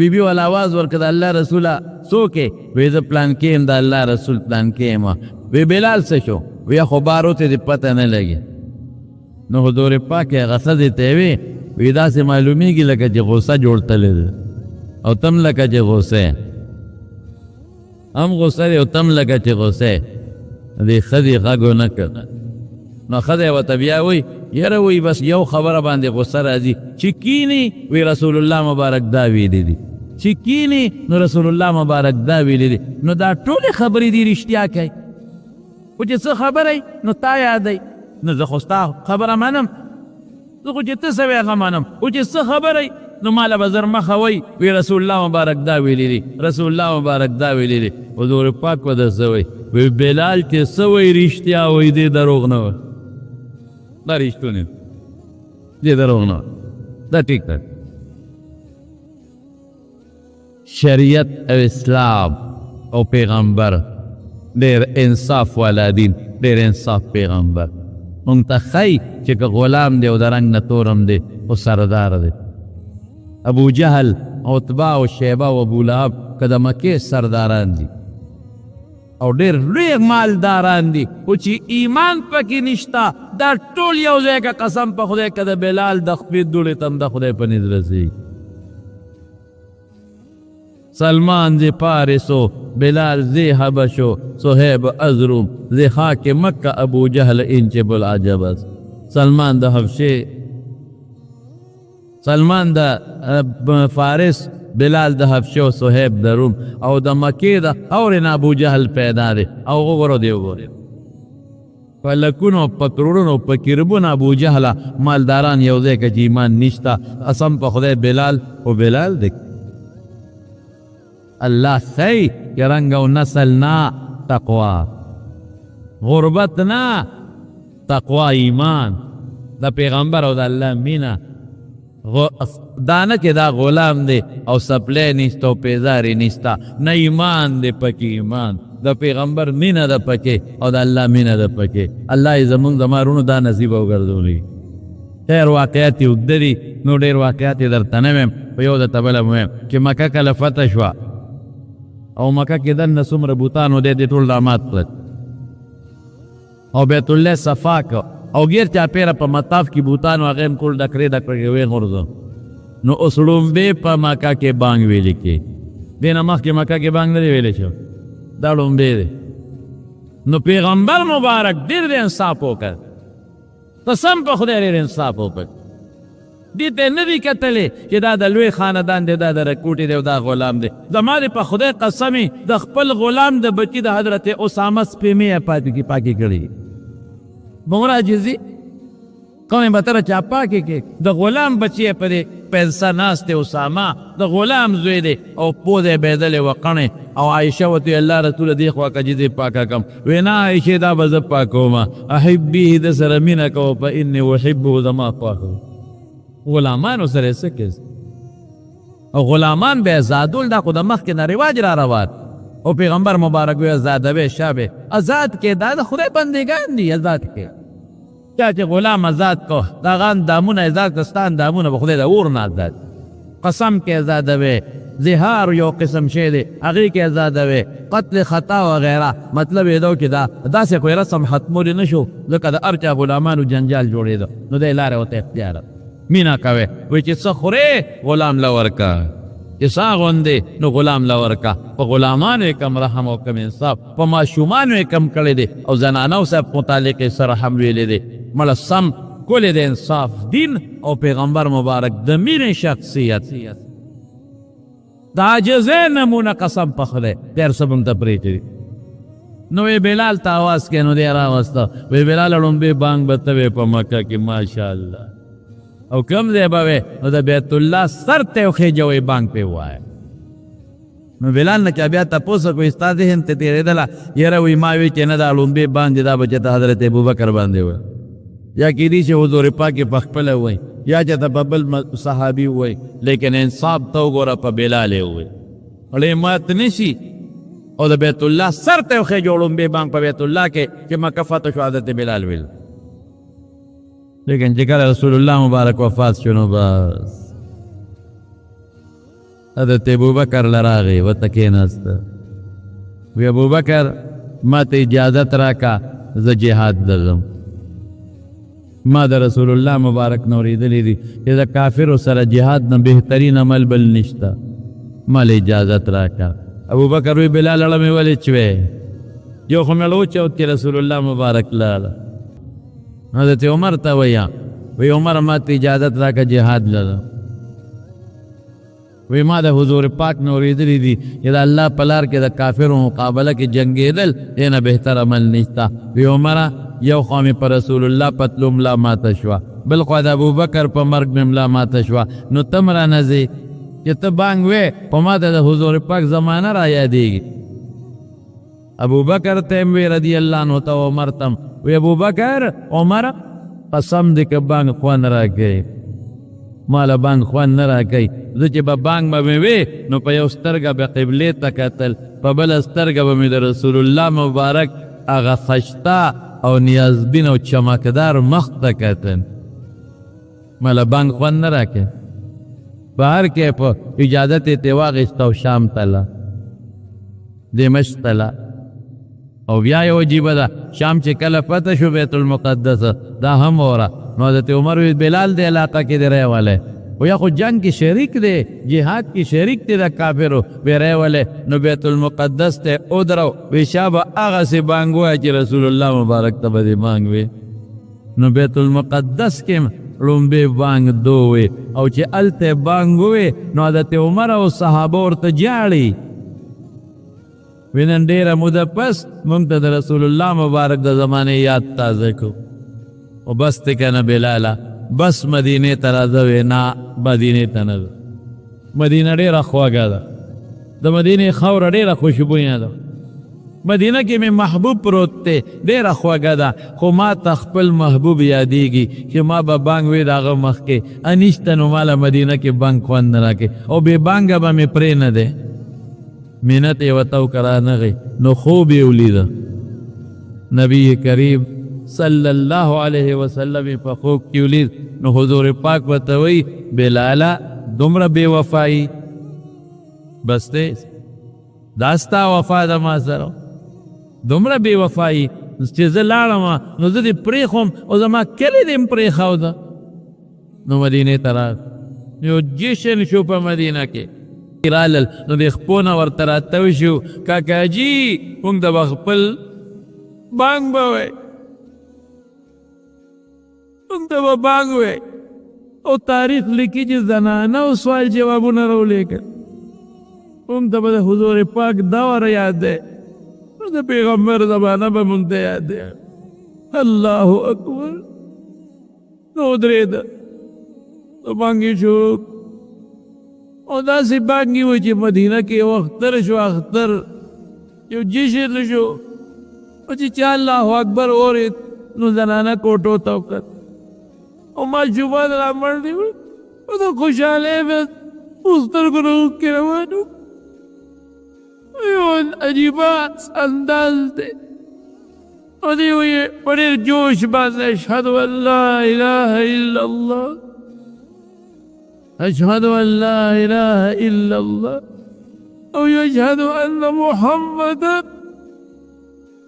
بیبي والا آواز ورکړه د الله رسوله څوک یې وی زه پلان کې یم د الله رسول پلان کې یم وی بلال څه شو وی خو بارو ته دې پته نه لګي نو حضور پاک یې هغه ښځې ته یې وی داسې معلومیږي لکه چې غوسه جوړتلی ده او تم لکه چې غوسه هم غوسه دی او تم لکه چې غوسه دې ښځې غږ ونه کړ. نو ښځی ورته بیا وایي یاره وایي بس یو خبره باندې غصه راځي چې کینی وی رسول الله مبارک دا ویلی دي، چې کینی نو رسول الله مبارک دا ویلی دي. نو دا ټولې خبرې دي رښتیا کوي، خو چې څه خبره نو تا یادوي. نو زه خو ستا خبره منم، زه خو چې ته څه وایې هغه منم، خو چې څه خبره نو ماله به زر مخه وایي وی رسول الله مبارک دا ویلی دي، رسول الله مبارک دا ویلی دي. حضور پاک به در څه وایي وی بلال چې څه وایي رښتیا وایي دې دروغ نه وایي، دا رښتونی دې دروغ نه وایي، دا ټیک ده. شریعت او اسلام او پیغمبر ډېر انصاف والا دین، ډېر انصاف پیغمبر. مونږ ته ښایي چې که غلام دی او د رنګ نه تورم دی خو سردار دی. ابو جهل، عتبه او شیبه او ابولهب که د مکې سرداران دي او ډېر لوی مالداران دي، خو چې ایمان پکې نشته دا ټول یو ځای که قسم په خدای که د بلال د خپې دوړې ته هم د خدای په نیز رسېږي. سلمان ذی پارسو، بلال ذی حبشو، صہیب ازروم ذی خاک مکہ، ابو جہل انچب العجبس. سلمان دا حبشے، سلمان دا فارس، بلال دا حبشو، صہیب دا روم، او دا مکی دا اورنا ابو جہل پیدا دے او غورو دے غورو فلکونو پکرورونو پکربون ابو جہل مالداران یوزے کا جیمان نشتا. قسم پا خدای بلال او بلال دیکھ اللہ سی کہ رنگ و نسل نا تقوی، غربت نا تقوی ایمان دا پیغمبر او دا اللہ مینا. دانا کہ دا غلام دے او سپلے نیستا او پیزاری نیستا، نا ایمان دے پکی ایمان دا پیغمبر مینا دا پکے او دا اللہ مینا دا پکے. اللہ زمان زمارونو دا نصیب او گردولی. خیر واقعاتی اگدری نو دیر واقعاتی در تنمیم پیو دا تبلا مهم چی مکہ کل فتح شوا او مکہ کی دن نسوم ربوتانو دے ټول دامات کلت او بیت اللہ صفاک او گیر چا پیرا پا مطاف کی بوتانو اغیم کل دکری وی غرزو. نو اسلوم بے پا مکہ کے بانگ ویلی کی دینا مخ کی مکہ کے بانگ ندی ویلی شو دارون بے دے. نو پیغمبر مبارک دیر دے انصاف ہو کر قسم پا خدا دیر انصاف ہو کر دیتے ندی کتلے کہ دا دا لوی خاندان دے دا دا رکوٹی دے دا غلام دے. دا مارے پا خدا قسمی دا خپل غلام دا بچی دا حضرت اسامہ سپیمی پاتی کی پاکی کری بغرا جزی قومی بطر چا پاکی کی دا غلام بچی پدے پیسا ناس دے اسامہ دا غلام زوی دے او پودے بیدل وقنے او عائشہ وطی اللہ رسول دیخ واقع جزی پاکا کم وینا عائشہ دا بزب پاکو ما احبیه دا سرمینکو پا انی وحبه دا ما پاکو. غلامان سره سکز او غلامان به ازادول دا خود مخ کې رواج را روان او پیغمبر مبارک وی آزاد به شابه آزاد کې دا خدای بندگان دي آزاد کې چا چې غلام آزاد کو دا غان دامونه آزاد کستان دامونه به خدای دا اور نه آزاد قسم کې آزاد به زهار یو قسم شه دی هغه کې آزاد به قتل خطا و غیره مطلب یې چې دا داسې کوئی رسم ختمول نشو ځکه د ارچا غلامانو جنجال جوړېدو نو د لارې وته اختیار مینا کوي وی چې څه خورې غلام لورکا چې سا غوندې نو غلام لورکا په غلامانو کم رحم او کم انصاف په ماشومانو کم کړی دی او زنانو سره متعلق سره هم ویلې دی مل سم کولې د انصاف دین او پیغمبر مبارک د میر شخصیت دا عاجزه نمونه قسم په خدای تیر سبم ته پریږدي. نو بلال ته आवाज کې نو دی راوسته وی بلال لومبه بانګ بتوي په مکه کې ماشاءالله او کم دے باوے نو دا بیت اللہ سر تیو خیجوئی بانگ پہ ہوا ہے. نو بلال نا کیا بیاتا پوسا کوئی استاد ہن تے تیرے دلا یہ روی ماوی چینا دا لنبی باندی دا بچتا حضرت ابو بکر باندے ہوئے یا کی دی سے حضور پاکی پخپلے ہوئے یا چاہتا ببل صحابی ہوئے لیکن انصاب تو گورا پا بلالے ہوئے اڑے مات نشی او دا بیت اللہ سر تیو خیجو لنبی بانگ پا بیت اللہ کے کہ مکفت شو حضرت بلال ویل. لیکن جکر رسول اللہ مبارک وفات شنو بس حضرت ابو بکر لراغی و تکینستا وی ابو بکر ما تا اجازت راکا ز جہاد دغم ما دا رسول اللہ مبارک نوری دلی دی کہ دا کافر و سر جہاد نا بہترین عمل بل نشتا ما لی اجازت راکا. ابو بکر وی بلال علمی ولی چوے یو خو مې وچوت چې رسول الله مبارک لاله. حضرت عمر ته ویا وی عمر ما ته اجازت راکړه جهاد لاله. وی ما د حضور پاک نه اورېدلي دي چې د الله په لار کې د کافرو مقابله کې جنګېدل دې نه بهتر عمل نشته. وی عمره یو خوا مې په رسول الله پتلو ملا ماته شوه، بل خوا د ابوبکر په مرګ مې ملا ماته شوه، نو ته م رانه ځې چې ته بانګ وې په ما ته د حضور پاک زمانه را یادېږي. ابوبکر ته م وی رضی الله عنه ته عمر تم وی ابوبکر عمر قسم دې که بانګ خوند راکوي، ماله بانګ خوند نه راکوي. زه چې به بانګ به مې وې نو په یو سترګه به قبلې ته کتل، په بله سترګه به مې د رسول الله مبارک هغه خشته او نیازبین او چمکدار مخ ته کتل. ماله بانګ خوند نه راکوي. بهر کې په اجازت یې ترې واخیسته او شام ته له دمشق ته له. او بیا یو عجیبه ده، شام چې کله فتح شو بیت المقدس دا هم وره نو حضرت عمر وی بلال دې علاقه کې دی رهولی، و یا خو جنگ کې شریک دی، جهاد کې شریک دی د کافرو، وی رهولی نو بیت المقدس ته ودرو. وی شا به هغسې بانګ ووایه چې رسول الله مبارک ته به دې بانګ وی. نو بیت المقدس کې لومبې بانګ دو وی، او چې هلته بانګ ووی نو حضرت عمر او صحابه ورته جاړي. وی نن ډېره موده پس موږ ته د رسول الله مبارک د زمانې یاد تازه کړو. او بس ته که نه بلاله بس مدینې ته راځه. وی نه مدینې ته نه ځه، مدینه ډېره خوږه ده، د مدینې خاوره ډېره خوشبویه ده. مدینه کې مې محبوب پروت دی، ډېره خوږه ده، خو ما ته خپل محبوب یادېږي چې ما به بانګ وی د هغه مخکې انیشته نو ماله مدینه کې بانګ خوند نه راکوي، او بې بانګه به مې پرې نه دی. منت یې ورته وکړه رانغی نو خوب یې ولیده. نبی کریم صلی الله علیه وسلم په خوب کې ولید. نو حضور پاک ورته وی بلاله دومره بې وفایي بس دی، دا ستا وفا ده ما سره، دومره بې وفایي چې زه لاړم نو زه دې پرېښوم او زما کلی دې م پرېښوده. نو مدینې ته راغی، یو جشن شو په مدینه کې رالل. نو د خپو نه ورته راتاو شو کاکاجي موږ د به خپل بانګ به وی، موږ ته به بانګ وی. او تاریخ لیکي چې زنانه او سوال جوابونه راولېږل. موږ ته به د حضور پاک دا وره یاد دی، د پیغمبر زمانه به موږ ته یاد دی. الله اکبر. نو ودرېده نو بانګې شو، او داسې بانګې وه چې مدینه کې یو اختر شو، اختر یو جشن شو. او چې چا الله اکبر اورېد نو زنانه کوټو ته وکت او ماشومان را منډې وړې او د خوشحالۍ به سترګو نه اوښکې روان وو. یو عجیبه انداز دی. او دی ویې په ډېر جوش باندې اشهد ان لا اله الا الله، اشهد ان لا اله الا الله، او یشهد ان محمد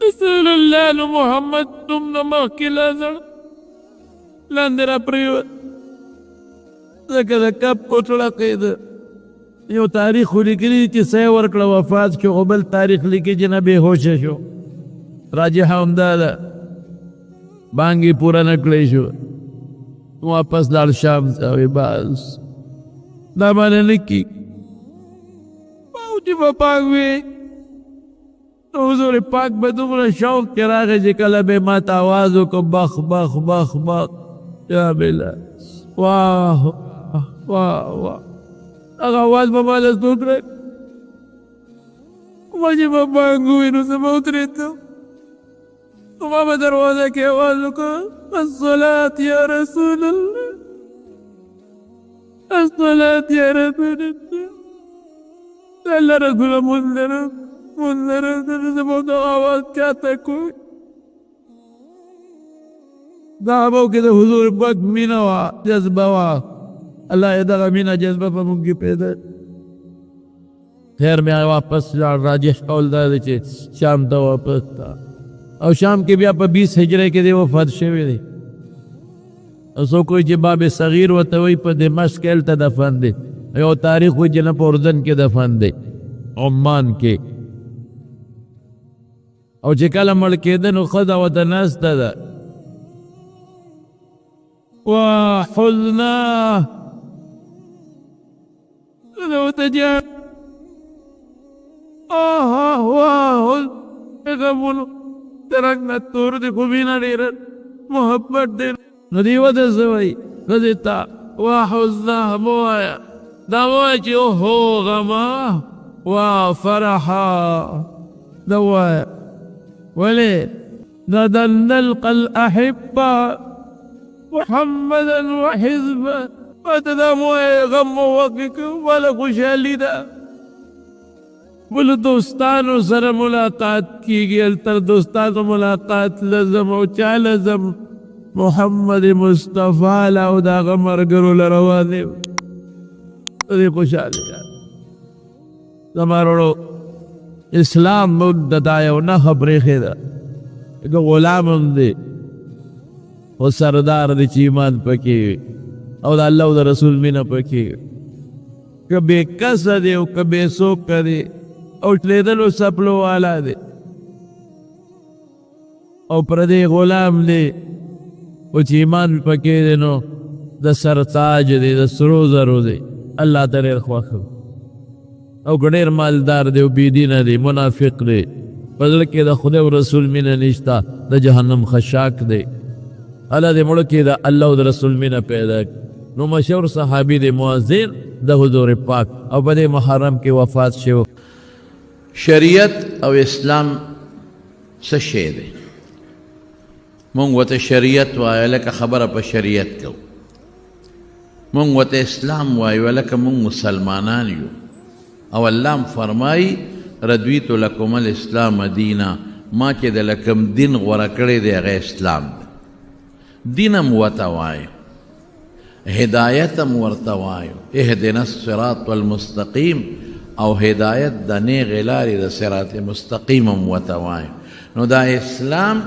رسول الله. نو محمد نوم نه مخکې لازړ لاندې را پرېوت، ځکه د کب کوټړه قیده. یو تاریخ خو لیکلي چې ساه یې ورکړه وفات شو، خو بل تاریخ لیکي چې نه بېهوشه شو. راجحه همدا ده، بانګ یې پوره نه کړی شو. واپس لاړ شام ته. وایي بس دا باندې نه کېږي. او چې به پاک وي نو حضور پاک به دومره شوق کې راغی چې کله به ما ته آواز وکړو بخ بخ بخ بخ یا بلال واه واه واه، هغه آواز به ما له څوک راکړي. ما چې به بانګ ووایي نو زه به ودرېدم، نو ما به دروازه کې آواز وکړو الصلاة یا رسول الله، الصلاة یا رسول الله. الله رسول منذرم منذرم زمون دا آواز چاته کوي. صحابو کې د حضور پاک مینه وه، جذبه وه. الله یې دغه مینه جذبه په موږ کې پیدا. خیر بیا واپس لاړ. راجح قول دا دی چې شام ته واپس تا، او شام کې بیا په 20 هجره کې دی وفات شوی دی. او څوک وایي چې باب صغیر ورته وایي په دمشق کې هلته دفن دی. یو تاریخ وایي چې نه په اردن کې دفن دی، عمان کې. او چې کله مړ کېده نو ښځه ورته ناسته ده وحزناه ده ورته جاړ غمونو د رنګ نه تور دی خو مینه ډېره محبت ډېر نو دې ورته څه وایي ښځې ته وحزناه مه وایه دا مه وایه چې اوهو غما وفرحا دا وایه ولې دا د نلقى الأحبة محمدا وحزبه ماته دا مه وایه غم مه وکړي وله خوشحالي ده بل دوستانو سره ملاقات کیږي التر دوستانو ملاقات لازم او چا لازم محمد مصطفی له او د هغه ملګرو له روانې دې خوشحالي زما وروڼو اسلام موږ د دا یو نښه برېښې ده که غلام هم دی خو سردار دی چې ایمان پکې او د الله او د رسول مینه پکې که بې کسه دی او که بې څوکه دی او تلیدلو سپلو والا دی او پردی غلام دی او چې ایمان پکې دی نو د سر تاج دی د سرو زرو دی الله ته ډېر خوښ او که ډېر مالدار دی او بېدینه دی منافق دی په زړه کې د خدای او رسول مینه نشته د جهنم خشاک دی الله دې مړه کې د الله او د رسول مینه پیدا نو مشهور صحابي دی مؤذن د حضور پاک او په دې محرم کې وفات شو شریعت او اسلام څه شی دی مونږ ورته شریعت وایو لکه خبره په شریعت کوو مونږ ورته اسلام وایو لکه مونږ مسلمانان یو او الله فرمایي رضیت لکم الاسلام دینا ما چې د لکم دین غوره کړی دی هغه اسلام دی دین هم ورته وایو هدایت هم ورته وایو اهدنا الصراط المستقیم او هدایت د نیغې لارې د صراط مستقیم هم ورته وایو نو دا اسلام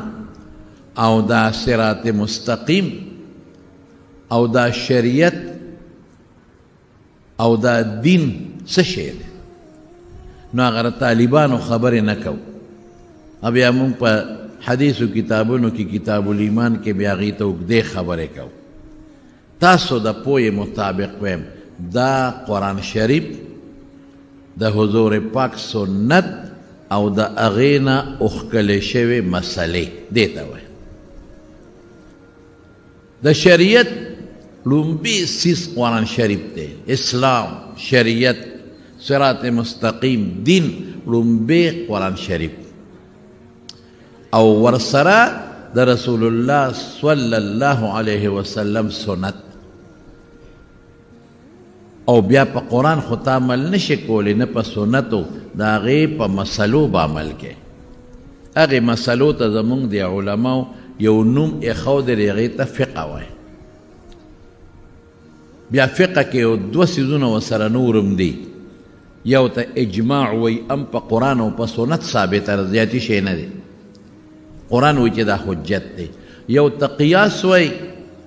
او دا صراط مستقیم او دا شریعت او دا دین څه شی دی نو هغه طالبانو خبرې نه کوو بیا مونږ په حدیثو کتابونو کې کتاب الایمان کې بیا هغې ته اوږدې خبرې کوو تاسو د پوهې مطابق ویم دا قرآن شریف د حضور پاک سنت او د هغې نه اوښکلې شوې مسلې دې ته وایي د شریعت لومبي سیس قرآن شریف دی اسلام شریعت صراط مستقیم دین لومبي قرآن شریف او ورسره د رسول الله صلی الله علیه وسلم سنت او بیا په قرآن خو ته عمل نشي کولی نه په سنتو د هغې په مسلو به عمل کوې هغې مسلو ته زمونږ د علماو یو نوم ایښودی دی هغې ته فقه وایي بیا فقه کې یو دوه څیزونه ورسره نور هم دي یو ته اجماع وایي هم په قرآن او په سنت ثابته ده زیاتي شی نه دی قرآن وایي چې دا حجت دی یو ته قیاس وایي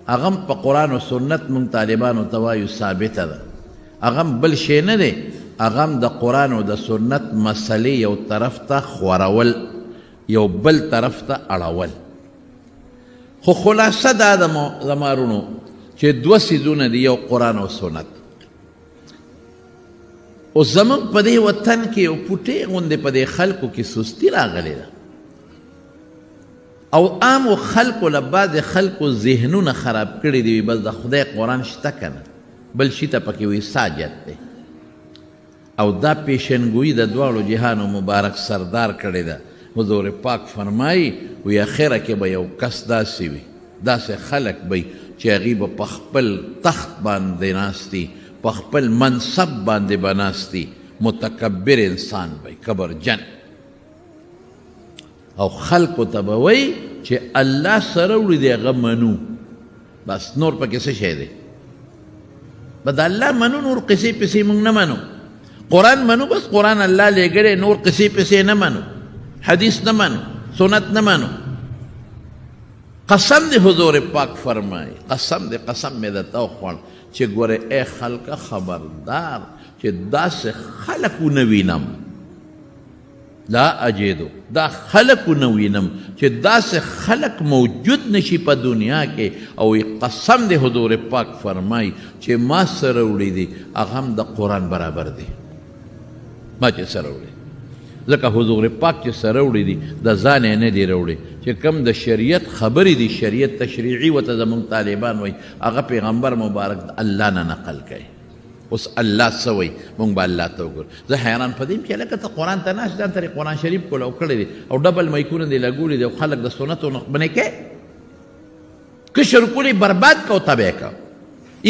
هغه هم په قرآن او سنت مونږ طالبانو ته وایو ثابته ده هغه بل شی نه دی هغه هم د قرآن او د سنت مسلې یو طرف ته خورول یو بل طرف ته اړول خو خلاصه دا د زمارونو چې دوه څیزونه دي یو قرآن او سنت اوس زموږ په دې وطن کې یو پوټې غوندې په دې خلکو کې سستي راغلې ده او عامو خلکو له بعضې خلکو ذهنونه خراب کړي دي بس د خدای قرآن شته که نه بل شي ته پکې وایي ساجد دی او دا پیشنګویي د دواړو جهانو مبارک سردار کړې ده حضور پاک فرمایي وی اخره کې به یو کس داسې وي داسې خلک به چې هغوی به په خپل تخت باندې ناستي په خپل منصب باندې به ناستي متکبر انسان به کبرجن او خلکو ته به وایي چې الله سره وړي دی هغه منو بس نور پکې څه شی دی به د الله منو نور قصې پسې موږ نه منو قرآن منو بس قرآن الله لېږلی نور قصې پسې نه منو حدیث نه منو سنت نه منو قسم دی حضور پاک فرمائی قسم دی قسم می درته وخوړ چې ګوره ای خلکه خبردار چې داسې خلک ونه وینم لا اجدو دا خلقونه وینم چې داسې خلق موجود نشي په دنیا کې او قسم دی حضور پاک فرمای چې ما سره وړي دي هغه هم د قرآن برابر دی ما چې سره وړي ځکه حضور پاک چې سره وړي دي د ځان یې نه دي راوړي چې کوم د شریعت خبرې دي شریعت تشریعي ورته زموږ طالبان وایي هغه پیغمبر مبارک د الله نه نقل کوي اوس الله څه وایي موږ به الله ته وګورو زه حیران په دې یم چې هلکه ته قرآن ته ناست ځان ته قرآن شریف کولو کړی دی او ډبل میکونه دې لګولي دي او خلک د سنتو نقبنې کې کشر کولی برباد کو تبه کا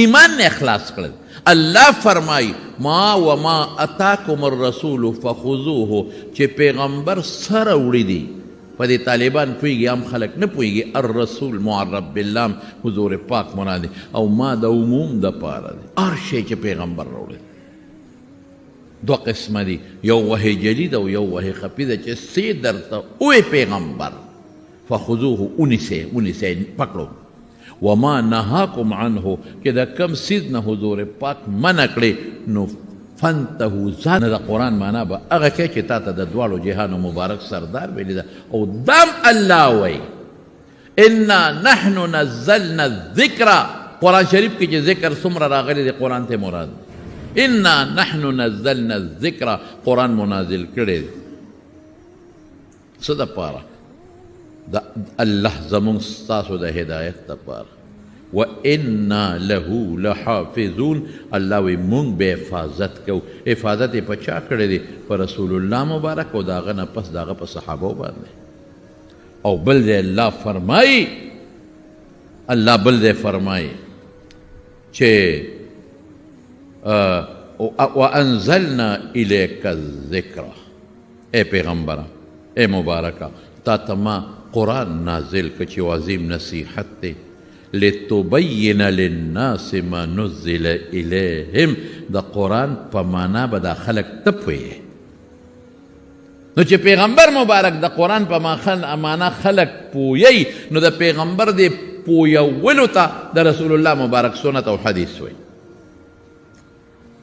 ایمان نه اخلاص کړل الله فرمای ما وما اتاکم الرسول فخذوه چې پیغمبر سره وړي دي په دې طالبان پوهېږي عام خلک نه پوهېږي الرسول معرب باللام حضور پاک مراد دی او ما د عموم دپاره دی هر شی چې پیغمبر راوړی دوه قسمه دي یو وحی جلی ده او یو وحی خفي ده چې څه درته ووایي پیغمبر فخذوه ونیسئ پکړو وما نهاکم عنه که د کم څیز نه حضور پاک منع کړې نو فانتهو ځان د قرآن معنا به هغه کوي چې تا ته د دواړو جهانو مبارک سردار ویلي ده او دام الله وایي انا نحن نزلنا الذکر قرآن شریف کې چې ذکر څومره راغلی دی قرآن ته مراد انا نحن نزلنا الذکر قرآن منازل کړی دی څه دپاره د الله زمونږ ستاسو د هدایت دپاره وَإِنَّا لَهُ لَحَافِظُونَ الله وی مونږ به حفاظت کو حفاظت یې په چا کړی دی په رسول الله مبارک او د هغه نه پس د هغه په صحابو باندې او بل دی الله فرمایي چې وَأَنزَلْنَا إِلَيْكَ الذِّكْرَ اے پیغمبره اے مبارکه تا ته ما قرآن نازل که چې عظیم نصیحت دی لتبین للناس ما نزل الیهم د قرآن په معنا به دا خلک ته پوهیږي نو چې پیغمبر مبارک د قرآن په معنا خلک پوهیږي نو د پیغمبر د پوهولو ته د رسول الله مبارک سنت او حدیث وایي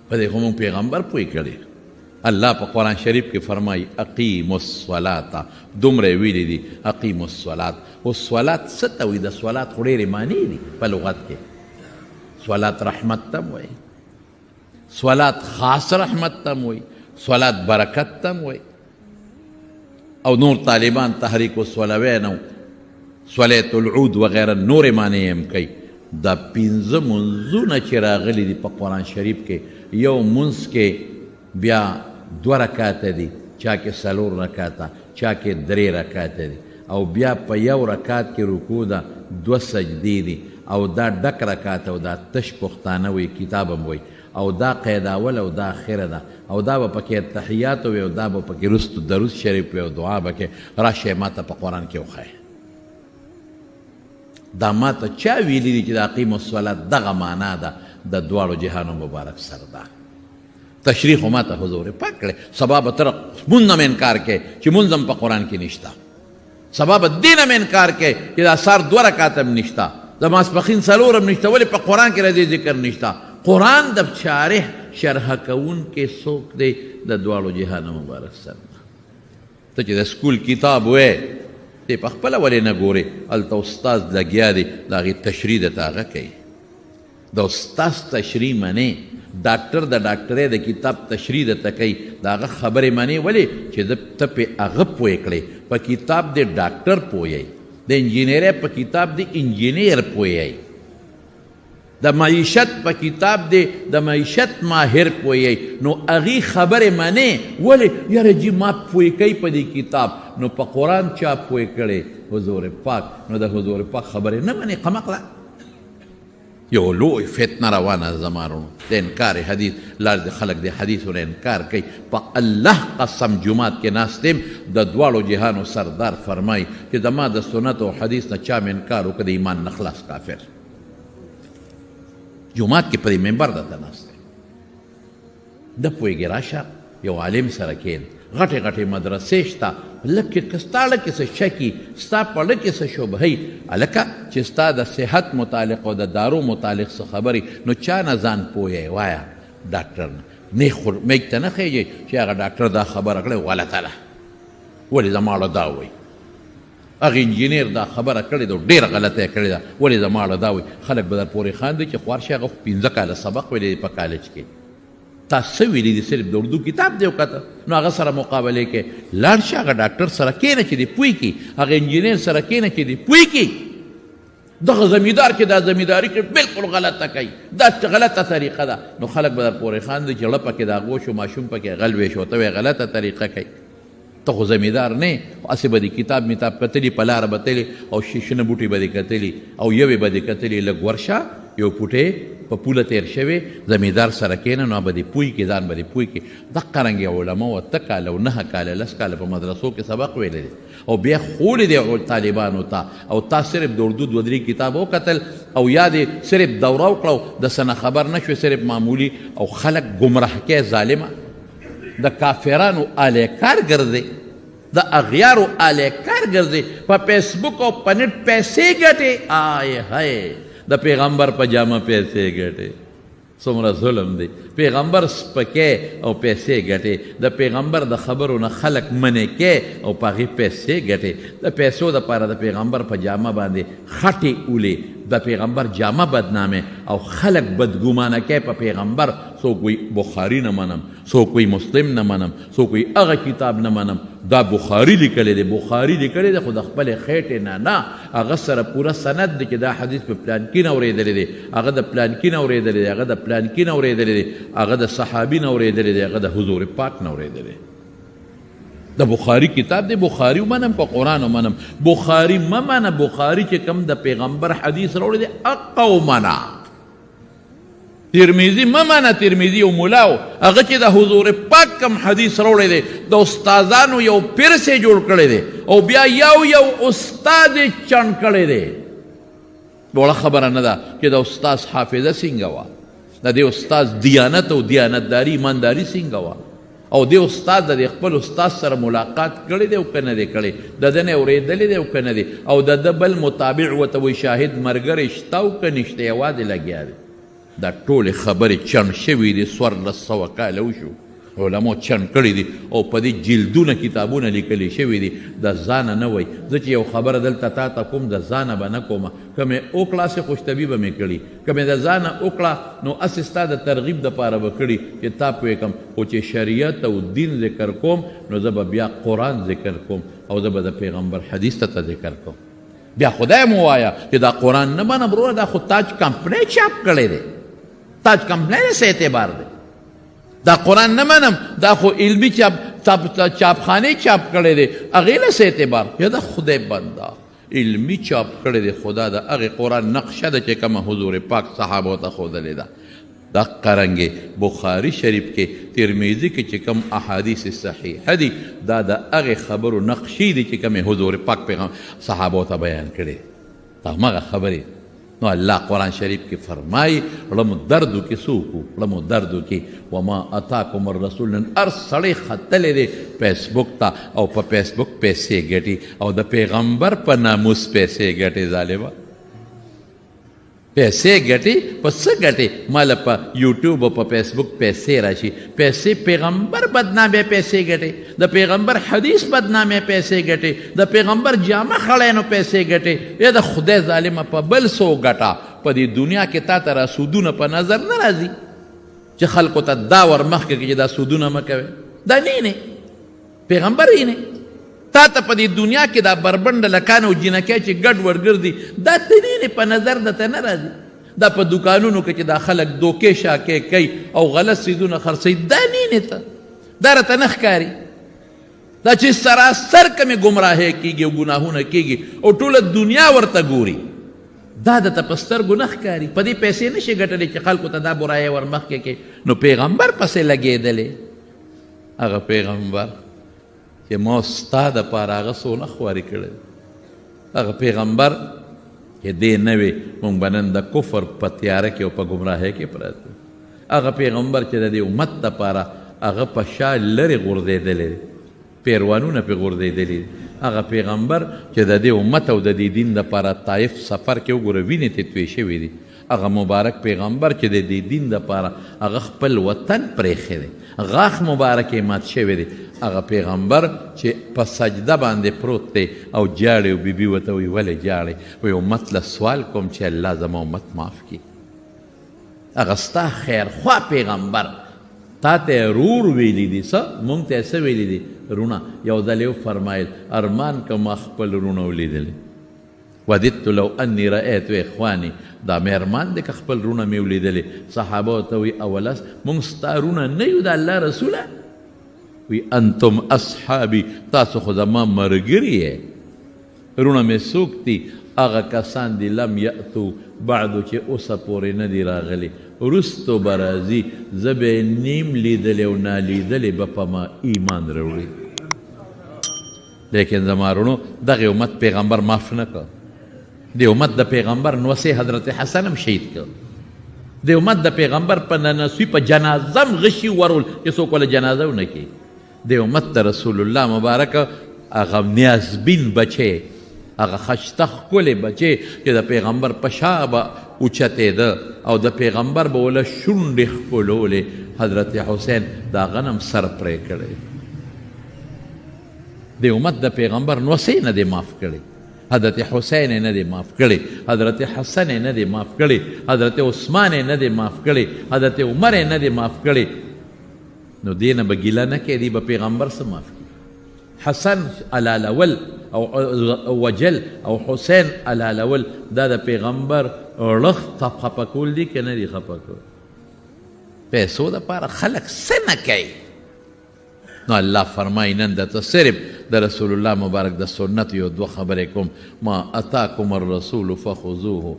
په دې خو مونږ پیغمبر پوه کړی الله په قرآن شریف کې فرمایي اقیموا الصلاة دومره ویلي دي اقیموا الصلاة او صلات څه ته وایي د صلات خو ډېرې معنی دي په لغت کې صلات رحمت ته هم وایي صلات خاص رحمت ته هم وایي صلات برکت ته هم وایي او نور طالبان تحریک الصلوین او صلات العود وغیره نورې معنی هم کوي دا پنځه منځونه چې راغلي دي په قرآن شریف کې یو منځ کې بیا 2 رکاته دي چا کې 4 رکاته چا کې 3 رکاته دي او بیا په یو رکات کې رکوع ده 2 سجدې دي او دا ډک رکات او دا تش پښتانه وي کتاب هم وي او دا قید اول او دا اخره ده او دا به پکې تحیات وي او دا به پکې رستو درود شریف وي او دعا به کې راشه ماته په قرآن کې وښایه دا ماته چا ویلي دي چې د اقیموا الصلاة دغه معنا ده د دواړو جهانو مبارک سردار تشریح خو ماته حضور پاک کړی سبا به ته مونځ نه انکار کوې چې مونځ هم په قرآن کې نشته سبا به دې نه انکار کوې چې د اثار 2 رکات هم نشته د ماسپښین 4 هم نشته ولې په قرآن کې د دې ذکر نشته قرآن د شارح شرح کوونکی څوک دی د دواړو جهانو مبارک سردار ته چې د سکول کتاب وې ته په خپله ولې نه ګورې هلته استاذ لګیا دی د هغې تشریح درته هغه کوي د استاذ تشریح منې ډاکټر د ډاکټرۍ د کتاب تشریح درته کوي د هغه خبرې منې ولې چې ته پې هغه پوه کړې په کتاب د ډاکټر پوهیږي د انجینرۍ په کتاب د انجینیر پوهیږي د معیشت په کتاب د معیشت ماهر پوهیږي نو هغې خبرې منې ولې یاره جي ما پوه کوي په دې کتاب نو په قرآن چا پوه کړې حضور پاک نو د حضور پاک خبرې نه منې قمقله یو لوی فتنه روانه زمانو د انکار حدیث لار د خلق د حدیثونو انکار کوي په الله قسم جمعات کې ناست یم د دواړو جهانو سردار فرمایي چې زما د سنت او حدیث نه چا مې انکار وکړه د ایمان نه خلاص کافر جمعات کې په دې منبر دته ناست دی د پوهېږي راشه یو عالم سره کښېن غټې غټې مدرسې شته لکه که ستا له کې څه شکي ستا په له کې څه شبهی هلکه چې ستا د صحت متعلق او د دارو متعلق څه خبرې نو چا نه ځان پوهی وایه ډاکټر نه میک ته نه خیږي چې هغه ډاکټر دا خبره کړې غلطه ده ولې زما اړه دا وایي هغه انجینیر دا خبره کړې ده ډېره غلطه یې کړې ده ولې زما اړه دا وایي خلک به در پورې خاندي چې خوار شي هغه 15 کاله سبق ویلی په کالج کې تا څه ویلي دي صرف د اردو کتاب دی وکته نو هغه سره مقابلې کې لاړ شه هغه ډاکټر سره کښېنه چې دې پوه کړي هغه انجینیر سره کښېنه چې دې پوه کړي دغه زمیندار چې دا زمینداري کې بالکل غلطه کوي دا غلطه طریقه ده نو خلک به در پورې خاندي چې ړه پکې د هغو شو ماشوم پکې غل ویش ته وایې غلطه طریقه کوي ته خو زمیندار نه هسې به دې کتاب متاب کتلي په لاره به تللي او شنه بوټي به دې کتلي او یوې به دې کتلي لږ ورشه یو پوټی په پوله تیر شوی زمیندار سره کښېنه نو به دې پوه کړي ځان به دې پوه کړي دقه رنګې علماو 8 کاله او 9 کاله 10 کاله په مدرسو کې سبق ویلی دی او بیا ښوولې دی طالبانو ته او تا صرف د اردو 2-3 کتاب وکتل او یا دې صرف دوره وکړه د څه نه خبر نه شوې صرف معمولي او خلک ګمراه کې ظالمه د کافرانو الیکار ګرځي د اغیارو الیکار ګرځي په فیسبوک او په نټ پیسې ګټي آی هی د پیغمبر په جامه پیسې ګټي څومره ظلم دی پیغمبر سپکې او پیسې ګټي د پیغمبر د خبرو نه خلک منې کې او په هغې پیسې ګټي د پیسو دپاره د پیغمبر په جامه باندې خټې اولې د پیغمبر جامه بدنامه او خلق بدګمانه کوي په پیغمبر څوک وایي بخاري نه منم څوک وایي مسلم نه منم څوک وایي هغه کتاب نه منم دا بخاري لیکلی دی بخاري لیکلی دی خو د خپلې خېټې نه هغه سره پوره سند دی چې دا حدیث په پلان کې نه اورېدلی دی هغه د پلان کې نه اورېدلی دی هغه د پلان کې نه اورېدلی دی هغه د صحابي نه اورېدلی دی هغه د حضور پاک نه اورېدلی د بخاری کتاب دی بخاری ومنم په قرآن ومنم بخاری مه منه بخاری چې کوم د پیغمبر حدیث راوړی دی حقه ومنه ترمیزی مه منه ترمیزی یو ملا و هغه چې د حضور پاک کوم حدیث راوړی دی د استادانو یو پرس یې جوړ کړی دی او بیا یو استاد یې چڼ کړی دی وړه خبره نه ده چې د استاد حافظه څنګه وه د دې استاد دیانت او دیانتداري ایمانداري څنګه وه او دی استاد د خپل استاد سره ملاقات کړی دی او که نه دی کړی د ده نه اورېدلی دی او که نه دی او د ده بل متابع ورته وایي شاهد ملګری شته او که نشته یوازې لګیا دی دا ټولې خبرې چڼ شوي دي 1400 کاله وشو علماو چڼ کړي دي او په دې جلدونه کتابونه لیکلي شوي دي د ځانه نه وایي زه چې یو خبره دلته تا ته کوم د ځانه به نه کومه که مې وکړه هسې خوشطبي به مې کړي که مې د ځانه وکړه نو هسې ستا د ترغیب دپاره به کړي چې تا پوه کړم خو چې شریعت او دین ذکر کوم نو زه به بیا قرآن ذکر کوم او زه به د پیغمبر حدیث ته ذکر کوم بیا خدای مو وایه چې دا قرآن نه منم وروره دا خو تاج کمپنۍ چاپ کړی دی تاج کمپنۍ څه اعتبار دی دا قرآن نه منم دا خو علمي چاپخانې چاپ کړی دی هغې له څه اعتبار یا د خدای بنده علمي چاپ کړی دی خدا د هغې قرآن نقشه ده چې کومه حضور پاک صحابو ته ښودلې ده دقه رنګې بخاري شریف کې ترمیزي کې چې کوم احادیث صحیحه دي دا د هغې خبرو نقشې دي چې کومې حضور پاک پیغام صحابو ته بیان کړي دا همغه خبرې نو الله قرآن شریف کې فرمایي ړمو دردو کې څوک ړمو دردو کې وما اتاکم الرسول نن هر سړی ختلی دی فیسبوک ته او په فیسبوک پیسې ګټي او د پیغمبر په ناموس پیسې ګټي ظالمه پیسې ګټي په څه ګټي ماله په یوټیوب او په فیسبوک پیسې راشي پیسې پیغمبر بدنامې پیسې ګټي د پیغمبر حدیث بدنامې پیسې ګټي د پیغمبر جامه خړی نو پیسې ګټي یا د خدای ظالمه په بل څو ګټه په دې دنیا کې تا ته را سودونه په نظر نه راځي چې خلکو ته دا ور مخکې کړي چې دا سودونه مه کوئ دا نه پیغمبر یې نه تا ته په دې دنیا کې دا بربنډه لکان او جینکۍ چې ګډ ورګرځي دا ته په نظر درته نه راځي دا په دوکانونو کې چې دا خلک دوکې شاکې کوي او غلط څیزونه خرڅوي دا نه ته دا راته نه ښکاري دا چې سراسر کمې ګمراهۍ کېږي او ګناهونه کېږي او ټوله دنیا ورته ګوري دا درته په سترګو نه ښکاري په دې پیسې نشي ګټلی چې خلکو ته دا برایۍ ور مخکې کړي نو پیغمبر پسې لګېدلی هغه پیغمبر چې ما ستا دپاره هغه څونه خواري کړی هغه پیغمبر چې دې نه وي موږ به نن د کفر په تیاره کې او په ګمراهۍ کې پراته هغه پیغمبر چې د دې امت دپاره هغه په شا لرې غورځېدلی دی پیروانونه پرې غورځېدلي دي هغه پیغمبر چې د دې امت او د دې دین دپاره طایف سفر کې وګوره وینې ترې توی شوي دي هغه مبارک پیغمبر چې د دې دین دپاره هغه خپل وطن پرېښی دی غاښ مبارک یې مات شوی دی هغه پیغمبر چې په سجده باندې پروت دی او جاړي او بیبي ورته وایي ولې جاړې وایي امت له سوال کوم چې الله زما امت معاف کړي هغه ستا خیرخوا پیغمبر تا ته رور ویلی دي څه مونږ ته څه ویلی دي رونه یو ځل یې وفرمایل ارمان که ما خپل رونه ولیدلې وددت لو انی رأیت اخوانی دا مې ارمان دی که خپل رونه مې ولیدلې صحابه ورته وایي اولس مونږ ستا رونه نه یو د الله رسوله وی انتم اصحابی تاسو خو زما ملګري یې رونه مې څوک دي هغه کسان دي لم یأتو بعدو چې اوسه پورې نه دي راغلي وروستو به راځي زه به یې نیم لیدلې او نالیدلې به په ما ایمان راوړي لیکن زما رونو دغه امت پیغمبر معاف نه کړ د امت د پیغمبر نوسې حضرت حسن هم شهید کړ د امت د پیغمبر په ننسوي په جنازه هم غشي ورول چې څوک وله جنازه ونه کړي د امت د رسول الله مبارکه هغه نیازبین بچی هغه خشته ښکلې بچی چې د پیغمبر په شا به اوچتېده او د پیغمبر به وله شونډې ښکلولې حضرت حسین د هغه نه هم سر پرې کړی د امت د پیغمبر نوسې نه دی معاف کړی حضرت حسین یې نه دی معاف کړی حضرت حسن یې نه دی معاف کړی حضرت عثمان یې نه دی معاف کړی حضرت عمر یې نه دی معاف کړی نو دې نه به ګیله نه کوي دی به پیغمبر څه معاف کړي حسن علالول او وجل او حسین علالول دا د پیغمبر رخ خفه کول دي که نه دي خفه کول پیسو دپاره خلک څه نه کوي نو الله فرمایي نن درته صرف د رسول الله مبارک د سنت یو دوه خبرې کوم ما اتاکم الرسول فخذوه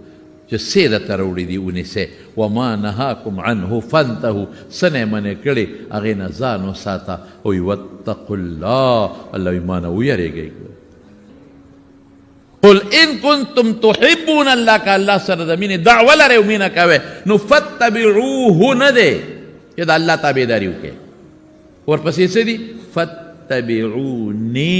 چې څه درته راوړي دي ونیسئ وما نهاکم عنه فانتهو څه نه یې منې کړي هغې نه ځان وساته وایي واتقوا الله الله وایي ما نه ویرېږئ قل ان کنتم تحبون الله که الله سره د مینې دعوه لرئ او مینه کوئ نو فتبعوه نه دی چې د الله تابعداري وکړئ ورپسې څه دي فتبعوني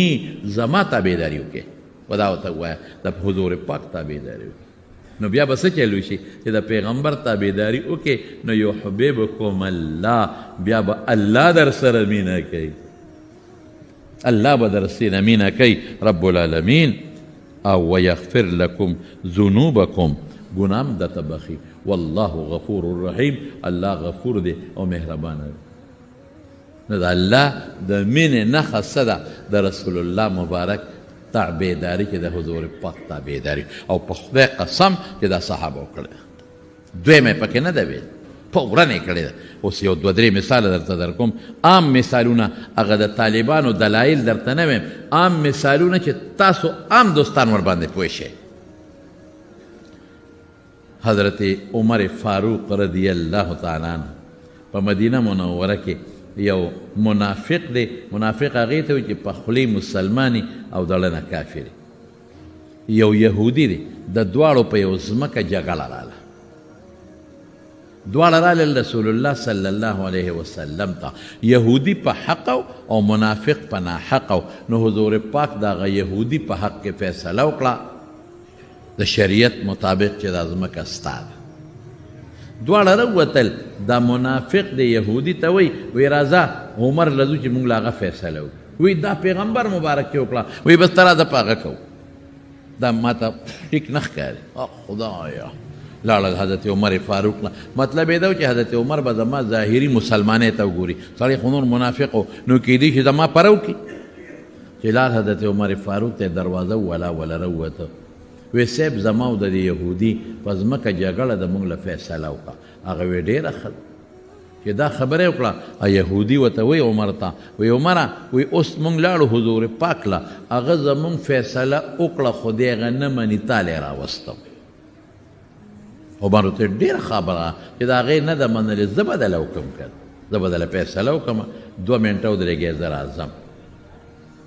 زما تابعداري وکړئ و دا ورته ووایه د حضور پاک تابعداري وکړئ نو بیا به څه چل وشي چې د پیغمبر تابعداري وکړئ نو یحببکم الله بیا به الله در سره مینه کوي الله به در سره مینه کوي رب العالمین او ویغفر لکم ذنوبکم ګناه هم درته بخي والله غفور رحیم الله غفور دی او مهربانه دی نو د الله د مینې نښه څه ده د رسول الله مبارک تابعداري کې د حضور پاک تابعداري او په خدای قسم چې دا صحابه وکړه دویمه یې پکې نه ده ویل فورا یې کړې ده اوس یو دوه درې مثاله درته در کوم عام مثالونه هغه د طالبانو دلایل درته نه ویم عام مثالونه چې تاسو عام دوستان ورباندې پوه شئ حضرت عمر فاروق رضی الله تعالی عنه په مدینه منوره کې یو منافق دی منافق هغې ته وایي چې په خولې مسلماني او دړنه کافر یو یهودي دی د دواړو په یو ځمکه جګړه راله دواړه رالل رسول الله صلی الله علیه وسلم ته یهودي په حق او منافق په ناحق نو حضور پاک د هغه یهودي په حق کې فیصله وکړه د شریعت مطابق چې دا ځمکه ستا ده دواړه راووتل دا منافق د یهودي ته وایي راځه عمر لځو چې موږ له هغه فیصله وکړو وایي دا پیغمبر مبارک کې وکړه وایي بس ته راځه په هغه کوو دا ما ته ټیک نه ښکاري خدایا لاړل حضرت عمر فاروق نه مطلب یې دا و چې حضرت عمر به زما ظاهري مسلمانۍ ته وګوري سړی خو نور منافق و نو کیدی چې زما پره وکړي چې لاړ حضرت عمر فاروق ته دروازه ولا راووته وی صاحب زما او د یهودي په ځمکه جګړه د موږ له فیصله وکړه هغه وی ډېره ښه چې دا خبره وکړه یهودي ورته وی عمر ته وی عمره وی اوس موږ لاړو حضور پاک له هغه زموږ فیصله وکړه خو دی هغه نه مني تا لی راوستم عمر ورته ډېره خبره چې د هغې نه ده منلې زه به دله وکړم که زه به دله فیصله وکړم 2 منټه ودرېږې زه راځم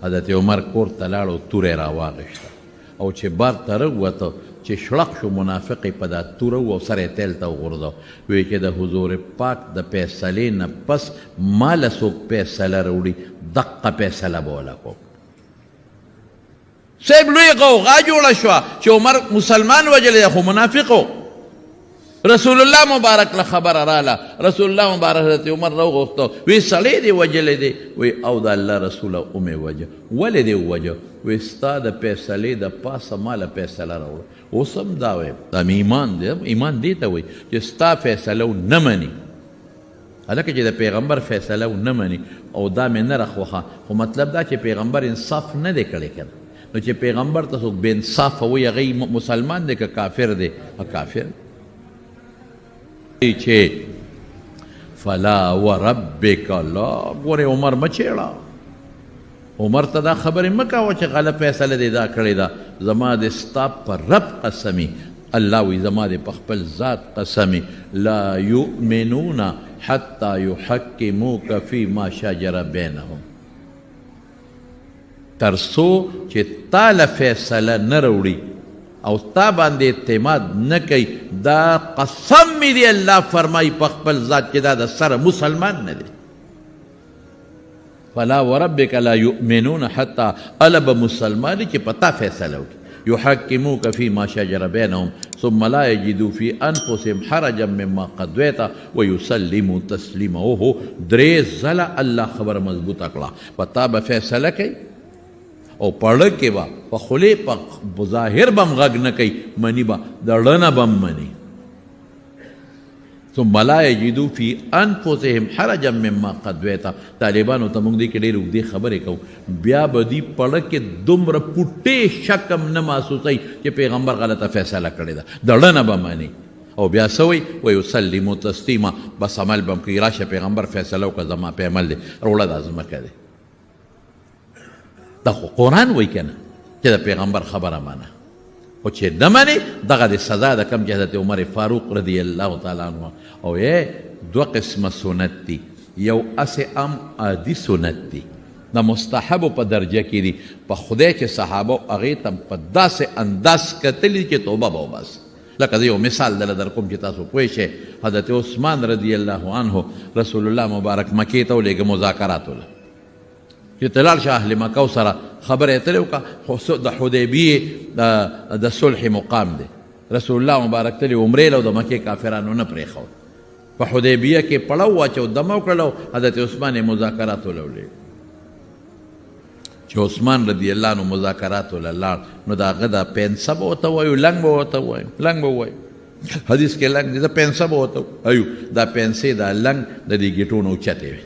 حضرت عمر کور ته لاړو توره یې راواغېشته او چې بار ته راووته چې شړق شو منافق یې په دا توره و او سر یې تیل ته وغورځو وایي چې د حضور پاک د فیصلې نه پس ما له څوک فیصله راوړي دقه فیصله به وله کوم صاحب لوی غوغا جوړه شوه چې عمر مسلمان وجلی دی خو منافق و رسول الله مبارک له خبره راله رسول الله مبارک حضرت عمر راوغوښتو وی سړی دی وجلی دی وی او د الله رسوله ومې وجه ولې دی ووجه وی ستا د فیصلې د پاسه ما له فیصله راوړه اوس هم دا وایم دا ایمان دی ایمان دې ته وایي چې ستا فیصله ونه مني هلکه چې د پیغمبر فیصله ونه مني او دا مې نه راخوښه خو مطلب دا چې پیغمبر انصاف نه دی کړی کنه نو چې پیغمبر ته څوک بې انصافه وایي هغه مسلمان دی که کافر دی کافر چې فلا وربک لا ګورې عمر مه چیړه عمر ته دا خبرې مه کوه چې غلط فیصله دې دا کړې ده زما د ستا په رب قسمي الله وی زما د په خپل ذات قسمي لا یؤمنون حتی یحکموک فی ما شجر بینهم تر څو چې تا له فیصله نه راوړي او تا باندې اعتماد نه کوي دا قسم می دی الله فرمایي په خپل ذات چې دا د سره مسلمان نه دی فلا وربک لا یؤمنون حتی الب مسلمان چې پتا فیصله وکړي یحکموک فی ما شجر بینهم ثم لا یجدوا فی انفسهم حرجا مما قضیت ویسلموا تسلیما اوهو درې ځله الله خبر مضبوطه کړه پتا به فیصله کوي او پړه کې به په خولې په ظاهر به هم غږ نه کوي مني به د ړنه به هم مني ثم لا یجدوا فی انفسهم حرجا مما قضیت طالبانو ته موږ دې کې ډېرې اوږدې خبرې کوو بیا به دوی پړه کې دومره پوټې شک هم نه محسوسوي چې پیغمبر غلطه فیصله کړې ده د ړنه به مني او بیا څه وایي ویسلمو تسلیما بس عمل به هم کوي راشه پیغمبر فیصله وکړه زما په عمل دی روړه دا ځمکه دی دا خو قرآن وایي که نه چې د پیغمبر خبره منه خو چې نه منې دغه د سزا د کم چې حضرت عمر فاروق رضی الله تعالی عنه او دوه قسمه سنت دي یو اسې عام عادي سنت دي د مستحبو په درجه کې دي په خدای چې صحابه هغې ته په داسې انداز کتلي چې توبه به وباسي لکه زه یو مثال دله در کوم چې تاسو پوه شئ حضرت عثمان رضی الله عنه رسول الله مبارک مکې ته ولېږه مذاکراتو له چې ته لاړ شه اهل مکه سره خبره یې تلې وکړه د حدیبیې د صلح مقام دی رسول الله مبارک تلې عمرې له د مکې کافرانو نه پرېښود په حدیبیه کې پړه واچو دمه وکړلو حضرت عثمان یې مذاکراتو له ولېږه چې عثمان رضی الله عنه مذاکراتو له لاړ نو د هغه دا پنسه به ورته وایو لنګ به ورته وایو لنګ به وایو حدیث کې لنګ دی د پنسه به ورته وایو دا پنسې دا لنګ د دې ګیټونو اوچتې وي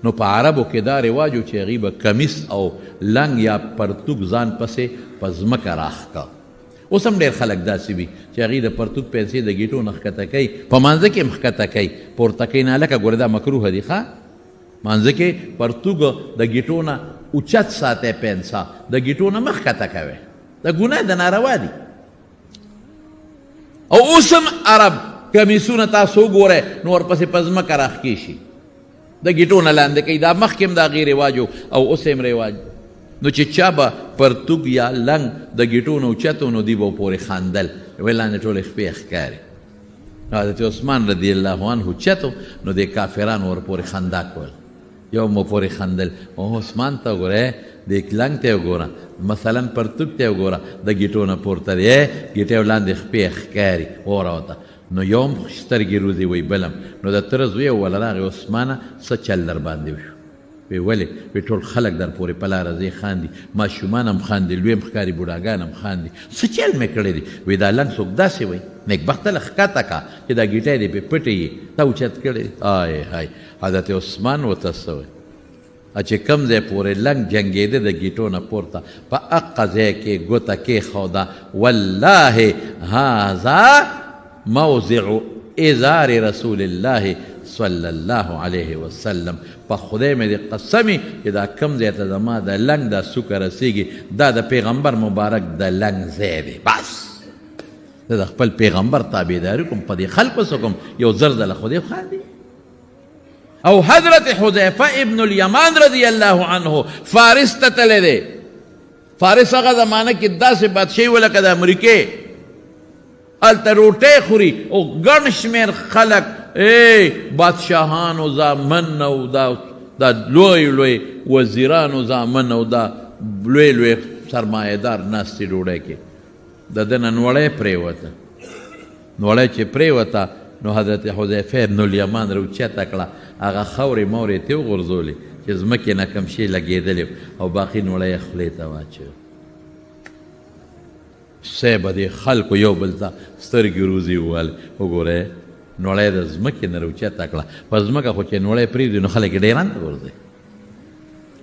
نو په عربو کې دا رواج و چې هغوی به کمیس او لنګ یا پرتوک ځان پسې په ځمکه راښکه اوس هم ډېر خلک داسې وي چې هغوی د پرتوک پیسې د ګیټو نه ښکته کوي په مانځه کې هم ښکته کوي پورته کوي نه هلکه ګوره دا مکروه دي ښه مانځه کې پرتوک د ګیټو نه اوچت ساتئ پنسه د ګیټو نه مه ښکته کوئ د ګناه د ناروا دي او اوس هم عرب کمیسونه تاسو وګورئ نو ورپسې په ځمکه راښکې شي د ګیټو نه لاندې کوي دا مخکې هم د هغې رواج او اوس هم رواج نو چې چا به پرتوګ یا لنګ د ګیټو نه اوچت و نو دوی به پورې خندل ویل لاندې ټولې خپې ښکاري حضرت عثمان رضی الله عنه اوچت نو د کافرانو ورپورې خندا کول یو مو پورې خندل او عثمان ته وګوره د لنګ ته وګوره مثلا پرتوګ ته وګوره د ګیټو نه پورته دی ګیټې لاندې خپې ښکاري وراوته نو یو هم سترګې روزي وی بلم نو د تره زوی وله راغی عثمانه څه چل در باندې وشو وی ولې وی ټول خلک در پورې په لاره ځي خاندي ماشومان هم خاندي لوی هم ښکاري بوډاګان هم خاندي څه چل مې کړی دی وی دا لنګ څوک داسې وی نیکبخته له ښکته کا چې دا ګیټۍ دی پې پټې یې تا اوچت کړی آی های حضرت عثمان ورته څه وی چې کم ځای پورې لنګ جنګېده د ګیټو نه پورته په هغه ځای کې ګوته کېښوده والله هذا موضع ازار رسول الله صلی الله علیه وسلم په خدای مې د قسمي چې دا کم ځای ته زما د لنګ دا څوکه رسېږي دا د پیغمبر مبارک د لنګ ځای دی بس زه د خپل پیغمبر تابعداري کوم په دې خلکو څه کوم یو زر ځله خدای خاندي او حضرت حذیفه ابن الیمان رضی الله عنه فارس ته تللی دی فارس هغه زمانه کې داسې بادشاهي وه لکه د امریکې هلته روټۍ خوري او ګڼ شمېر خلک بادشاهانو زامن او دا لوی لوی وزیرانو زامن او دا لوی لوی سرمایهدار ناستې ډوډۍ کې د ده نن وړی پرېوته نوړی چې پرېوته نو حضرت حذیفه بن الیمان راوچته کړه هغه خورې مورې ترې وغورځولې چې ځمکې نه کم شی لګېدلی او باقي نوړی یې خولې ته واچوي. صیبه دې خلکو یو بل ته سترګې روزي ووهلې وګورئ نوړی د ځمکې نه راوچته کړه. په ځمکه خو چې نوړی پرېږدي نو خلک یې ډېران ته ګرځي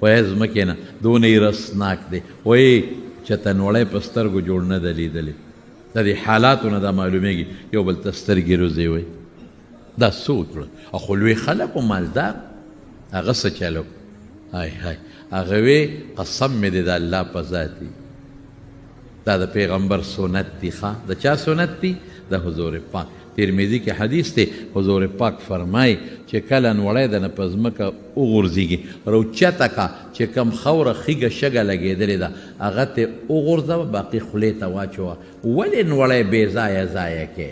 وایي ځمکې نه دونه یې رسناک دی وایي چېته نوړی په سترګو جوړ نه ده لیدلی. د دې حالاتو نه دا معلومیږي یو بل ته سترګې روزي وایي. دا څه وکړه خو لوی خلک و مالدار هغه څه چلو های های هغه وی قسم مې دی د الله په ذات دی دا د پیغمبر سنت دی. ښه د چا سنت دی؟ د حضور پاک. ترمذي کې حدیث دی حضور پاک فرمایي چې کله نوړی د نه په ځمکه وغورځېږي راوچته کا چې کم خوره خیږه شګه لګېدلې ده هغه ته وغورځوه باقي خولې ته واچوه. ولې نوړی بې ځایه ضایع کې؟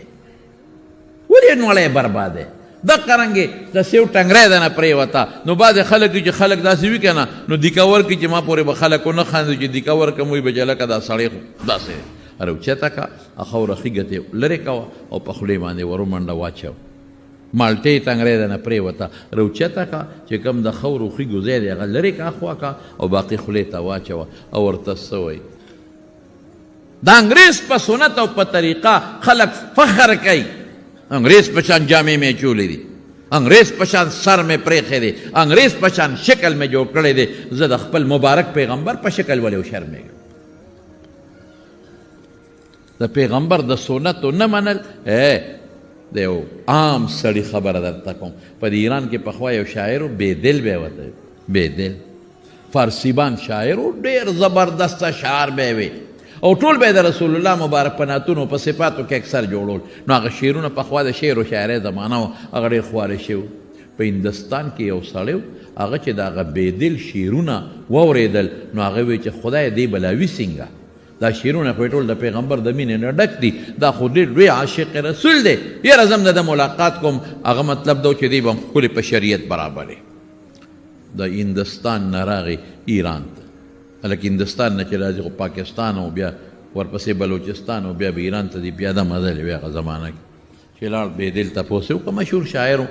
ولې نوړی بربادی؟ دقه رنګې د سیو ټنګری ده نه پرېوته نو بعضې خلک چې خلک داسې وي که نه نو دیکه ورکړي چې ما پورې به خلک ونه خاندي چې دیکه ورکړم وایي به چې لکه دا سړی خو داسې راوچته که خاوره خیږه ته لرې کوه او په خولې باندې ورومنډه واچوه. مالټې ټنګری ده نه پرېوته راوچته که چې کوم د خاورو خیږو ځای دی هغه لرې که اخوا که او باقي خولې ته واچوه او ورته څه وایي. د انګریز په سنت او په طریقه خلک فخر کوي. انګریز په شان جامې مې چولې دي انګریز په شان سر مې پرېښی دی انګریز په شان شکل مې جوړ کړی دی زه د خپل مبارک پیغمبر په شکل ولې وشرمېږم. د پیغمبر د سنتو نه منل د یو عام سړي خبره درته کوم. په ایران کې پخوا یو شاعر و بېدل به یې ورته بېدل فارسیبان شاعر و ډېر زبردسته شعر به یې وي او ټول به د رسول الله مبارک په نعتونو په صفاتو کې اکثر جوړول. نو هغه شعرونه پخوا د شعر و شاعرۍ زمانه و هغه ډېر خواره شوي. په هندوستان کې یو سړی و هغه چې د هغه بېدل شعرونه واورېدل نو هغه وایي چې خدای دې بلاوي څنګه دا شعرونه خو ټول د پیغمبر د مینې نه ډک دي دا خو ډېر لوی عاشق رسول دی یاره زه هم د ملاقات کوم. هغه مطلب دا و چې دی به هم ښکلې په شریعت برابرې. د هندوستان نه راغی ایران ته هلکه هندوستان نه چې راځي خو پاکستان او بیا ورپسې بلوچستان او بیا به ایران ته ځي پیاده مزل وي هغه زمانه کې چې لاړ بېدل تپوس یې وکړه مشهور شاعر و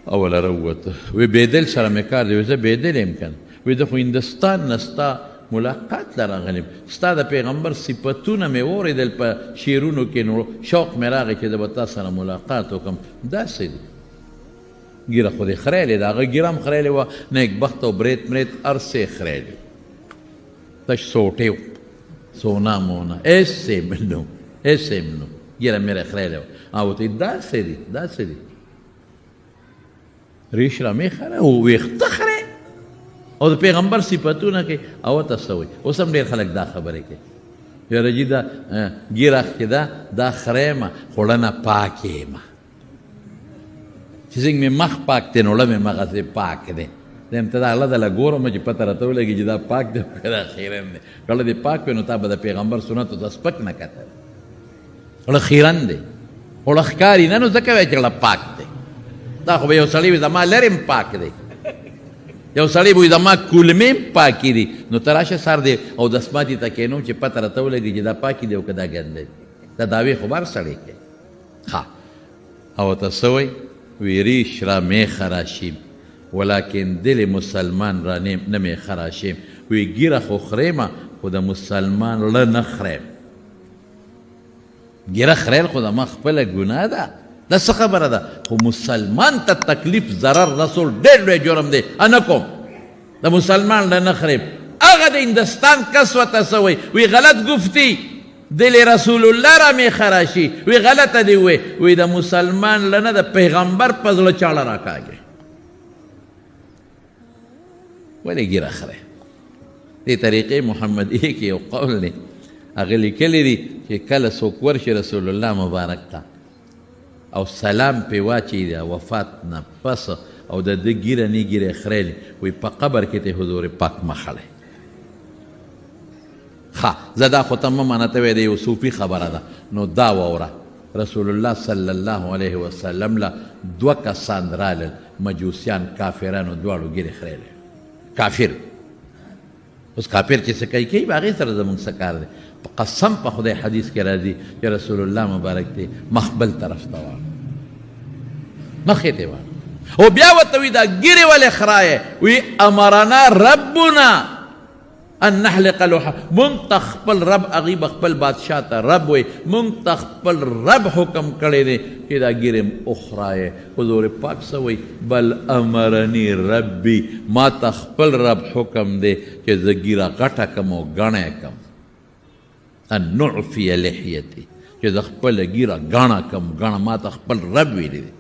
اوله راووته وی بېدل سره مې کار دی وی زه بېدل یم که نه وی د خو هندوستان نه ستا ملاقات له راغلم ستا د پیغمبر صفتونه مې واورېدل په شعرونو کې نو شوق مې راغی چې زه به تا سره ملاقات وکړم. داسې دی ګیره خو دې خریلې ده هغه ګیره هم خریلې وه نیکبخت او برېت مرېت هر څه یې خریلې تش سوټې سونا مونا ایسې منو ګیره مې خریلې وه او ورته داسې دي داسې دي ریش را مې خره او ویښته خرې او د پیغمبر صفتونه کوي او ته څه وایي. اوس هم ډېر خلک دا خبرې کوي یاره جي دا ګیره کې دا خره یم خوړنه پاک یم چې څنګه مې مخ پاک دی نو له مې مغزې پاک دی زه یم ته دا الله دله ګورم چې پته راته ولګي چې دا پاک دی دا خیرن دی. کله دې پاک وي نو تا به د پیغمبر سنتو ته سپک نه کتل. اوړه خیرن دی اوړه ښکاري نه نو ځکه وایي چې اوړه پاک دی. دا خو به یو سړی وي زما لرې پاک دی یو سړی به وي زما کولمې پاکې دي نو ته راشه سر دی او دسماتې ته کښېنوم چې پته راته ولګي چې دا پاکې دی او که دا ګنده دی. دا دعوې خو به هر سړی کوي. ښه او ته څه وایي وی ریش را می خراشیم ولکن دل مسلمان را نمی خراشیم. وی ګیره خو خریمه خو د مسلمان له نه خریم. ګیره خریل خو د ما خپله ګناه ده دا څه خبره ده خو مسلمان ته تکلیف ضرر رسول ډېر لوی جرم دی نه کوم د مسلمان له نه خریم. هغه د هندوستان کس ورته څه وایي وی غلط گفتی دل رسول الله را می خراشي وی غلطه دی وی د مسلمان له نه د پیغمبر په زړه چاړه راکاږي. ولې ګیره خره دې طریقې محمدیه کې یو قول دی هغه لیکلی دی چې کله څوک ورشي رسول الله مبارک ته او سلام پې واچوي د وفات نه پس او د ده ګیره نه ګیرې خریلې وی په قبر کې ته حضور پاک مخړی. ښه زه دا خو ته مه منه ته وایې د یو صوفي خبره ده نو دا واوره رسول الله صلی الله علیه وسلم له 2 کسان رالل مجوسیان کافرانو دواړو ګیرې خریلې کافر اوس کافر چې څه کوي کوي به هغې سره زمونږ څه کار دی قسم په خدای حدیث کې راځي چې رسول الله مبارک ته مخبل طرف ته واړ مخې ته واړ او بیا ورته وی دا ګیرې ولې خرایې وی امرنا ربنا ان نحلق لوحه مونږ ته خپل رب هغې به خپل بادشاه ته رب وی مونږ ته خپل رب حکم کړی دی چې دا ګیرې اخرایې حضور پاک څه وی بل امرني ربي ما ته خپل رب حکم دی چې زه ګیره غټه کم او ګڼه کم ان نعفي لحیتي چې زه خپله ګیره ګڼه کم ګڼه ما ته خپل رب ویلی دی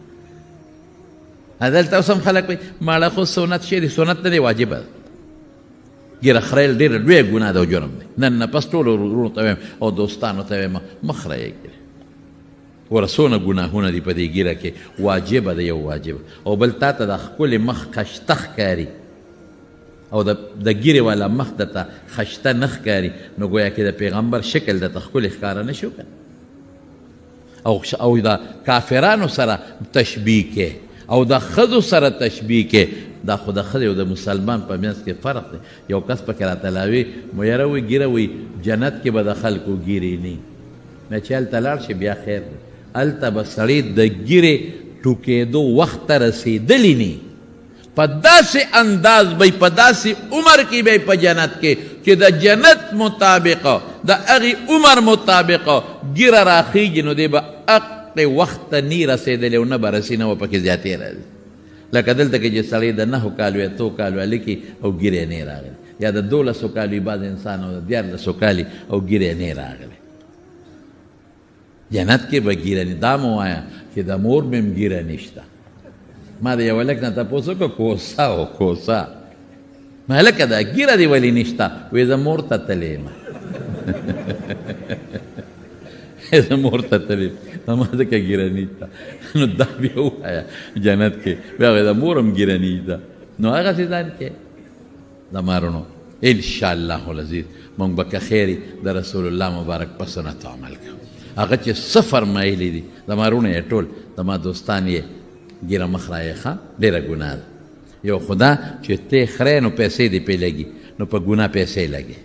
دلته اوس هم خلک وایي ماړه خو سنت شی دی سنت نه دی واجبه ده ګیره خریل ډېره لویه ګناه ده او جرم دی نن نه پس ټولو وروڼو ته وایم او دوستانو ته وایم مه خرایې ګیرې وره څونه ګناهونه دي په دې ګیره کې واجبه ده یو واجبه او بل تا ته د ښکلې مخ خشته ښکاري او د ګیرې والا مخ درته خشته نه ښکاري نو ګویا کې د پیغمبر شکل درته ښکلې ښکاره نه شو که او د کافرانو سره تشبیه کې او د ښځو سره تشبیه کې دا خو د ښځې او د مسلمان په منځ کې فرق دی یو کس پکې راته لاوي مو یاره وی ګیره وی جنت کې به د خلکو ګیرې نه نه چې هلته لاړ شي بیا خیر دی هلته به سړی د ګیرې ټوکېدو وخت ته رسېدلی نه په داسې انداز به په داسې عمر کې به په جنت کې چې د جنت مطابق د هغې عمر مطابق ګیره راخیږي نو دی به وخت ته نی رسېدلی او نه به رسي نه به پکې زیاتې راځي لکه دلته کې چې سړی د 9 کالو یا 2 کالو هلکي او ګیرې نه راغلی یا د 12 کالو بعض انسان او د 14 کالي او ګیرې نه راغلی جنت کې به ګیره نه دا مو وایه چې د مور مې هم ګیره نشته ما د یو هلک نه تپوس وکړه کوسه او کوسه ما هلکه دا ګیره دې ولې نشته وایي زه مور ته تللی یم زه مور ته تللی ما ځکه ګیره نشته نو دا بیا ووایه جنت کې بیا وایي د مور هم ګیره نشته نو هغسې ځان کې زمارونو انشاءالله العزیز مونږ به که خیري د رسول الله مبارک په سنتو عمل کوو هغه چې څه فرمایلی دي زمارونه یې ټول زما دوستان یې ګیره مخ رایې ښه ډېره ګناه ده یو خو دا چې ته خرې نو پیسې دې پې لګي نو په ګناه پیسې لګي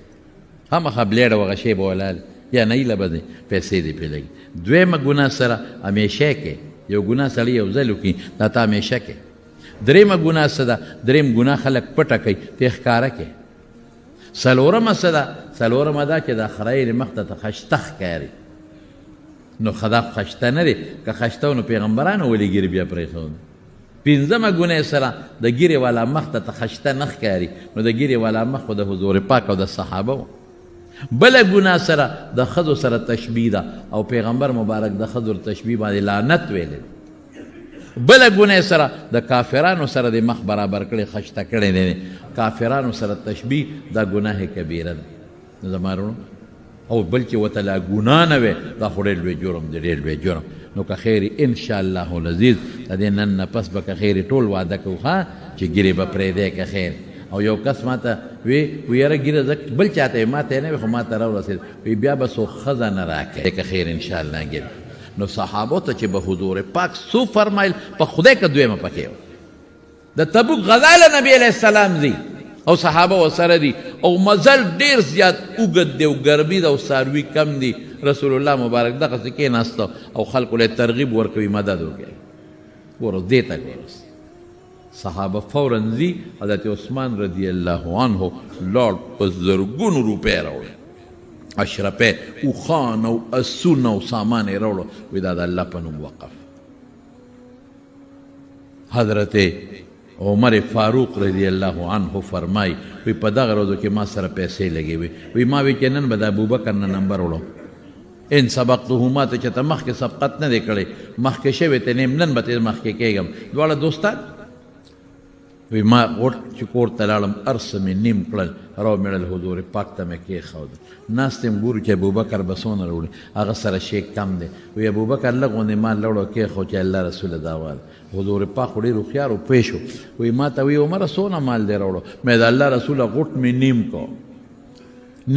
خامخا بلیډه وغه شی به ولاړ یا نیله به پیسې دې پې لګي دویمه ګناه سره همیشه کې یو ګناه سړی یو ځل وکړي دا ته همیشه کې درېیمه ګناه څه ده درېیم ګناه خلک پټه کوي ته ښکاره کې څلورمه څه ده څلورمه دا چې دا خرایې مخ ته ته خشته ښکاري نو خدا خشته نه دی که خشته و نو پیغمبرانو ولې ګیرې بیا پرېښود پنځمه ګناه سره د ګیرې والا مخ ته خشته نه ښکاري نو د ګیرې والا مخ خو د حضور پاک او د صحابه و بله ګناه سره د ښځو سره تشبیه ده او پیغمبر مبارک د ښځو تشبیه باندې لعنت ویلی بله ګناه سره د کافرانو سره د مخ برابر کړی خشته کړی دی کافرانو سره تشبیه دا ګناه کبیره ده زما وروڼو او بل چې ورته لا ګناه نه وی دا خو ډېر لوی جرم دی ډېر لوی جرم نو که خیري انشاءالله العزیز د دې نن نه پس به که خیري ټول واده کوو ښه چې ګیرې به پرېږدی که خیر او یو کس ما ته وی یاره ګیره زه بل چاته یې ما ته یې نه وي خو ما ته راورسېد وی بیا به څوک ښځه نه راکوي که خیر انشاءالله ګیره نو صحابو ته چې به حضور پاک څو فرمایل په خدای که دویمه پکې و د تبوک غزا له نبي علیه السلام ځي او صحابه ورسره دي او مزل ډېر زیات اوږد دی او ګرمي ده او څاروي کم دي رسول الله مبارک دغسې کېناسته او خلکو له ترغیب ورکوي مدد وکړي ګوره دې ته ګورس صحابه فورا ځي حضرت عثمان رضی الله عنه لاړ په زرګونو روپۍ راوړي اشرفې اوښان او اسونه او سامان یې راوړو وایي دا د الله په نوم وقف حضرت عمر فاروق رضی الله عنه فرمای وی په دغه ورځو کې ما سره پیسې لګې وی ما وی چې نن به د ابوبکر نه نمبر وړو ان سبقته ما ته چې ته مخکې سبقت نه دی کړی مخکې شوی ته نیم نن به ته مخکې کېږم دواړه دوستان وی ما غوټ چې کور ته لاړم هر څه مې نیم کړل راو مېړل حضور پاک ته مې کېښودل ناست یم ګورو چې ابوبکر به څونه راوړي هغه سره شی کم دی وی ابوبکر لږ غوندې ما لوړو کېښود چې الله رسوله دا وال حضور پاک خو ډېر هوښیار و پوه شو وی ما ته وی عمره څونه مال دی راوړو مې د الله رسوله غوټ مې نیم کو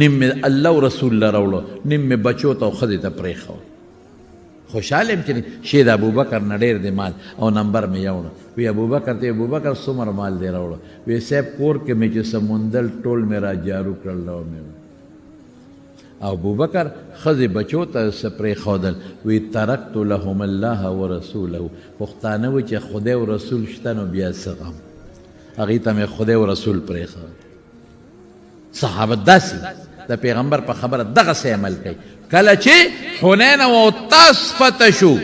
نیم مې الله او رسول له راوړو نیم مې بچو ته او ښځې ته پرېښود خوشحال یم چې شی د ابوبکر نه ډېر دی مال او نمبر مې یوړو وی ابوبکر ته ابوبکر څومره مال دی راوړو وی صاحب کور کې مې چې څه موندل ټول مې را جارو کړل او مې ابوبکر ښځې بچو ته څه پرېښودل وی ترکت لهم الله ورسوله پښتانه وایي چې خدای او رسول شته نو بیا څه غم هغې ته مې خدای او رسول پرېښود صحابه داسې د پیغمبر په خبره دغسې عمل کوي کله چې حنین او تاس فتح شو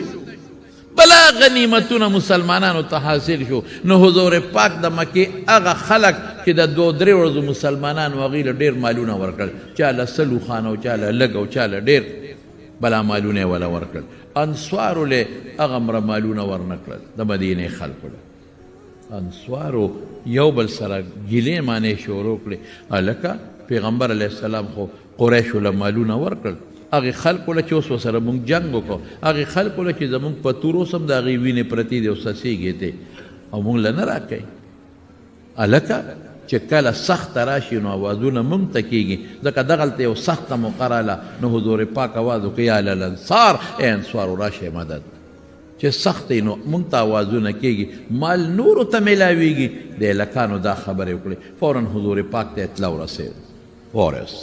بلا غنیمتونه مسلمانانو ته حاصل شو نو حضور پاک د مکې هغه خلک چې د 2-3 ورځو مسلمانانو هغوی له ډېر مالونه ورکړل چا له 100 خانه او چا له لږ او چا له ډېر بلا مالونه یې وله ورکړل انصارو له هغه مره مالونه ورنه کړل د مدینې خلکو له انصارو یو بل سره ګیلې مانې شروع کړې هلکه پیغمبر علیه السلام خو قریشو له مالونه ورکړل هغې خلکو له چې اوس ورسره مونږ جنګ وکړو هغې خلکو له چې زمونږ په تور اوس هم د هغې وینې پرتې دي او څڅېږې دی او مونږ له نه راکوي هلکه چې کله سخته راشي نو اوازونه مونږ ته کېږي ځکه دغلته یو سخته موقع راله نو حضور پاک اواز وکړي یا للانصار ای انصارو راشئ مدد چې سخت نو مونږ ته اوازونه کېږي مال نورو ته میلاویږي د هلکانو دا خبرې وکړې فورا حضور پاک ته اطلاع ورسېده وارث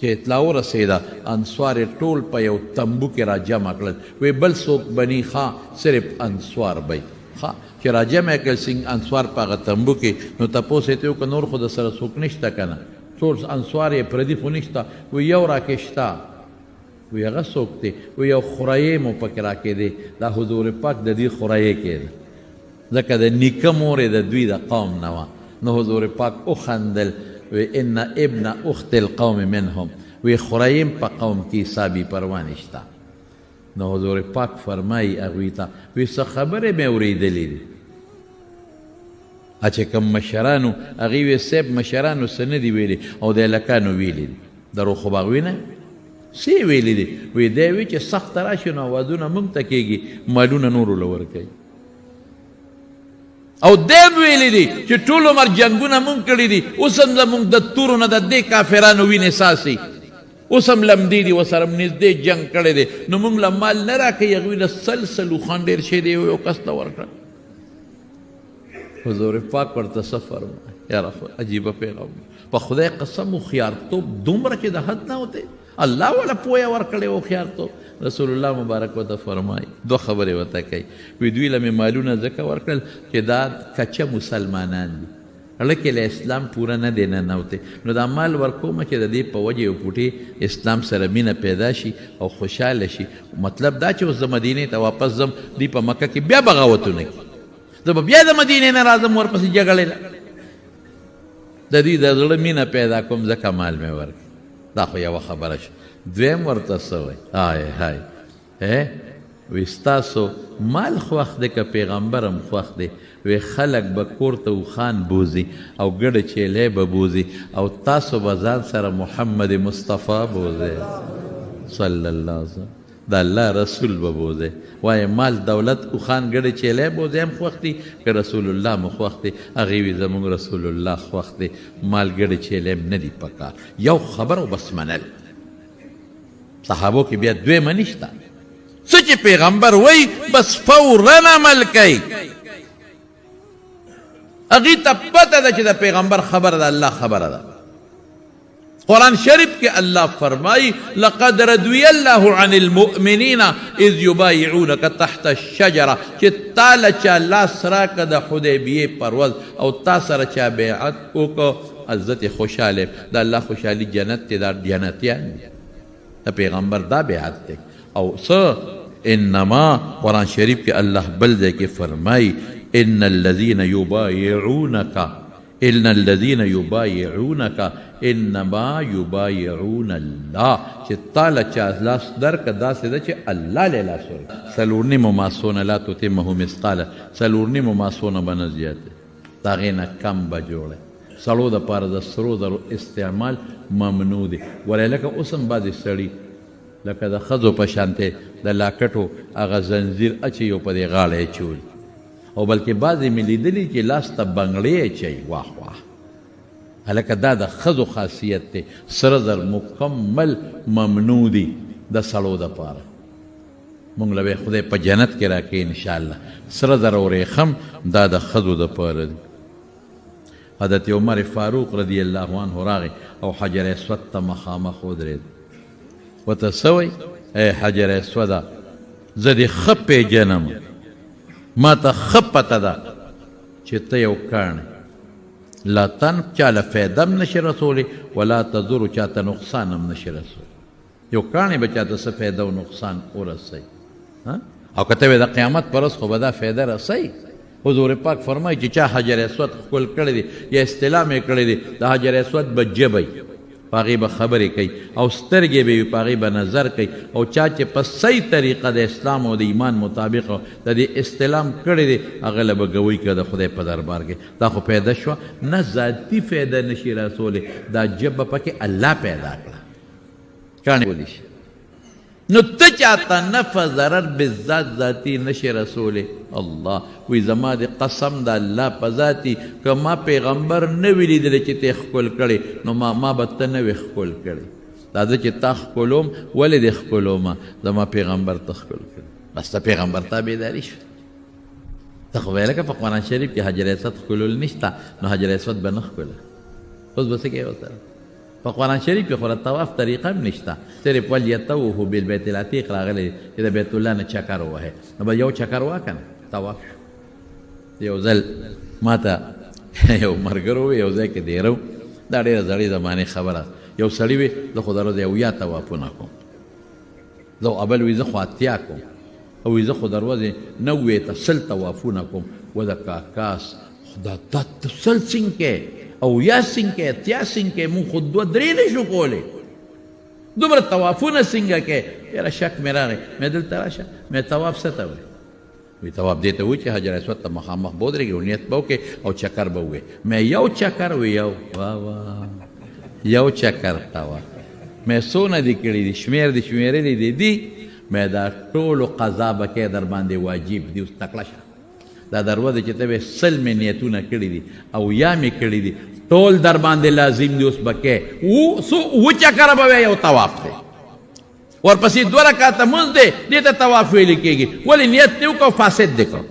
چې اطلاع ورسېده انصار یې ټول په یو تمبو کې را جمع کړل وی بل څوک بني ښه صرف انصار بی ښه چې را جمع کړل انصار په هغه تمبو کې نو تپوس یې ته وکړه نور خو د سره څوک نشته که نه ټول انصار یې پردي خو نشته وی یو راکې شته وی هغه څوک دی وی یو خورایې مو پکې راکېدی دا حضور پاک د دې خورایې کېده ځکه د نیکه مور یې د دوی د قوم نه وه نو حضور پاک وخندل وی ان ابن اخت القوم منهم وی خوراییم په قوم کې حسابي پروا نشته نو حضور پاک فرمایي هغوی ته وی څه خبرې مې اورېدلې دي چې کوم مشرانو هغوی وی صاحب مشرانو څه نه دي ویلي او د هلکانو ویلي دي درو خو به هغوی نه څه ویلي دي وی دی وی چې سخته راشي نو اوازونه موږ ته کېږي مالونه نورو له ورکوي او دیم ویلی دی چې ټول عمر جنگونه مونږ کړي دي اوس هم زمونږ د تورو نه د دې کافرانو وینې ساسي اوس هم لمدې دي ورسره نږدې جنګ کړی دی نو مونږ له مال نه راکوي هغوی له سلسلو خان ډېر شی دی یو کس ته ورکړه حضور پاک ورته څه فرمایي یاره عجیبه پیغمبر په خدای قسم هوښیارتوب دومره چې د حد نه وتی الله والا پویه ورکړی هوښیارتوب رسول الله مبارک ورته فرمایي 2 خبرې ورته کوي وی دوی له مې مالونه ځکه ورکړل چې دا کچه مسلمانان دي هلکې له اسلام پوره نه دی ننوتی نو دا مال ورکومه چې د دې په وجه یو پوټې اسلام سره مینه پیدا شي او خوشحاله شي مطلب دا چې اوس زه مدینې ته واپس ځم دوی په مکه کې بیا بغاوتونه کړي زه به بیا د مدینې نه راځم ورپسې جګړې له د دوی د زړه مینه پیدا کوم ځکه مال مې ورکړي دا خو یوه خبره شي دویم ورته څه وایي های های وی ستاسو مال خوښ دی که پیغمبر هم خوښ دی وی خلک به کور ته اوښان بوځي او ګډه چیلی به بوځي او تاسو به ځان سره محمد مصطفی بوځئ صلی الله علیه وسلم د الله رسول به بوځئ وایي مال دولت اوښان ګډه چیلی بوځي هم خوښ دي که رسول الله مو خوښ دی هغې وي زموږ رسول الله خوښ دی مال ګډه چیلی هم نه دي پکار یو خبر او بس منل صحابو کې بیا دویمه نشته څه چې پیغمبر وی بس فورا عمل کوي هغې ته پته ده چې د پیغمبر خبره ده الله خبره ده قرآن شریف کې الله فرمایي لقد رضي الله عن المؤمنین اذ یبایعونک تحت الشجره چې تا له چا لاس راکړه د حدیبیې پر ورځ او تا سره چا بیعت وکړه عزت خوشحاله د الله خوشحالي جنت دی دا جنتیان دي د پیغمبر دا بیعت دی او څه انما قرآن شریف کې الله بل ځای کې فرمایي ان الذين يبايعونك انما يبايعون الله چې تا له چا لاس درکړه داسې ده چې الله له لاس ورکړي څلورنیمو ماسونه لا تتمه مثقاله څلورنیمو ماسونه به نه زیاتې د هغې نه کم به جوړی سړو دپاره د سرو زرو استعمال ممنوع دی ولې لکه اوس هم بعضې سړي لکه د ښځو په شانتې د لاکټو هغه زنځیر اچوي او په دې غاړه یې چولي او بلکې بعضې مې لیدلي چې لاس ته بنګړې اچوي واه واه هلکه دا د ښځو خاصیت دی سره زر مکمل ممنوع دي د سړو دپاره مونږ له به خدای په جنت کې راکړي انشاءالله سره زر او ریخم دا د ښځو دپاره دي حضرت عمر فاروق رضی الله عنه راغی او حجر اسود ته مخامخ ودرېد ورته څه وایي ای حجر اسوده زه دې ښه پېژنم ما ته ښه پته ده چې ته یو کاڼی لا تن چاله فایده هم نشي رسولی ولا تضر چاته نقصان هم نشي رسولی یو کاڼی به چاته څه فایده او نقصان ورسوي او که ته وې د قیامت پر ورځ خو به دا فایده رسوي حضور پاک فرمایي چې چا حجر اسود ښکل کړی دی یا استلام یې کړی دی د حجر اسود به جبی په هغې به خبرې کوي او سترګې به وي په هغې به نظر کوي او چا چې په صحیح طریقه د اسلام او د ایمان مطابق د دې استلام کړی دی هغه له به ګوی که د خدای په دربار کې دا خو پیدا شوه نه ذاتي فایده نشي رسولی دا جبه پکې الله پیدا کړه کاڼې ولی شي نو ته چاته نفع ضرر بالذات ذاتی نشي رسولی الله وی زما د قسم د الله په ذاتي که ما پیغمبر نه وي لیدلی چې ته ښکل کړې نو ما به ته نه وې ښکل کړې دا زه چې تا ښکلوم ولې دې ښکلومه زما پیغمبر ته ښکل کړې بس ته پیغمبر تابعداري شوه ته خو ویله که په قرآن شریف کې حجر اسود ښکلول نشته نو حجر اسود به نه ښکله اوس به څه کوې ورسره په قرآن شریف کې خو د طواف طریقه هم نشته صرف ولیطوفوا بالبیت العتیق راغلی چې د بیت الله نه چکر ووهې نو به یو چکر ووه که نه طواف شو یو ځل ما ته یو ملګری ووی یو ځای کې دیره دا ډېره زړې زمانې خبره یو سړي وي زه خو د ورځې اویا طوافونه کوم زه اول وي زه خو اتیا کوم او وي زه خو د ورځې نوې ته سل طوافونه کوم و د کاکاس خدا دا ته سل څنګه او یا څنګه اتیا څنګه مونږ خو دوه درې نه شو کولی دومره طوافونه څنګه کې یاره شک مې راغی مې دلته راشه مې طواف څه ته وایي وی طواف دې ته وایي چې حجر اسود ته مخامخ به ودرېږي او نیت به وکړې او چکر به ووایې مې یو چکر وی یو واه یو چکر طواف مې څونه دي کړي دي شمېر دي شمېرلي دي مې دا ټولو قضا به کې در باندې واجب دي اوس تکړه شه دا دروازه چې ته به سل مې نیتونه کړي دي او یا مې کړي دي ټول در باندې لازم دي اوس به کې اووه چکره به یو طواف دی ورپسې دوه رکعته مونځ دی دې ته طواف ویل کېږي ولې نیت دې وکړه فاسد دې کړه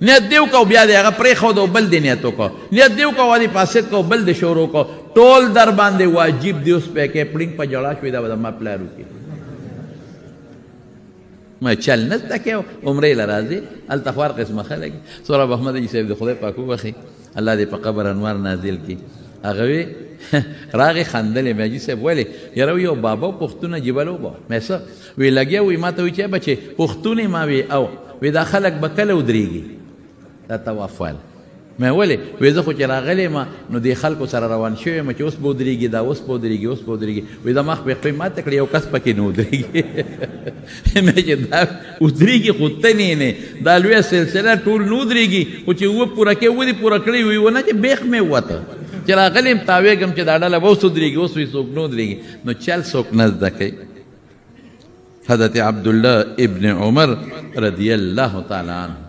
نیت دې وکړه بیا دې هغه پرېښود او بل دې نیت وکړه نیت دې وکړه او دې فاسد کړه بل دې شروع کړه ټول در باندې واجب دي اوس پې کې پړینګ په جړا شوې دا به زما پلار وکړي ما چل نشته کې عمرې له راځي هلته خو هر قسمه خلک سوراب احمد جي صاحب د خدای پاک وبخي الله دې په قبر انوار نازل کړي هغه وی راغې خندلې مې حاجي صاحب ولې یاره یو بابا پښتونه جبل وبه مې څه وی لګیا وی ما ته وی چې بچې پښتونې ما وی او وی دا خلک به کله ودرېږي دا طواف واله مې ولې وی زه خو چې راغلی ما نو دې خلکو سره روان شوی یم چې اوس به ودرېږي دا اوس به ودرېږي اوس به ودرېږي وی دا مخ به خپې ماته کړې یو کس پکې نه ودرېږي مې چې دا ودرېږي خو ته نه دا لویه سلسله ټول نه ودرېږي خو چې اووه پوره کې ودې پوره کړی وي ونه چې بیخ مې ووته چې راغلی یم تاویږم چې دا ډله به اوس ودرېږي اوس وی څوک نه ودرېږي نو چل څوک نه زده کوي حضرت عبدالله ابن عمر رضی الله تعالی عنه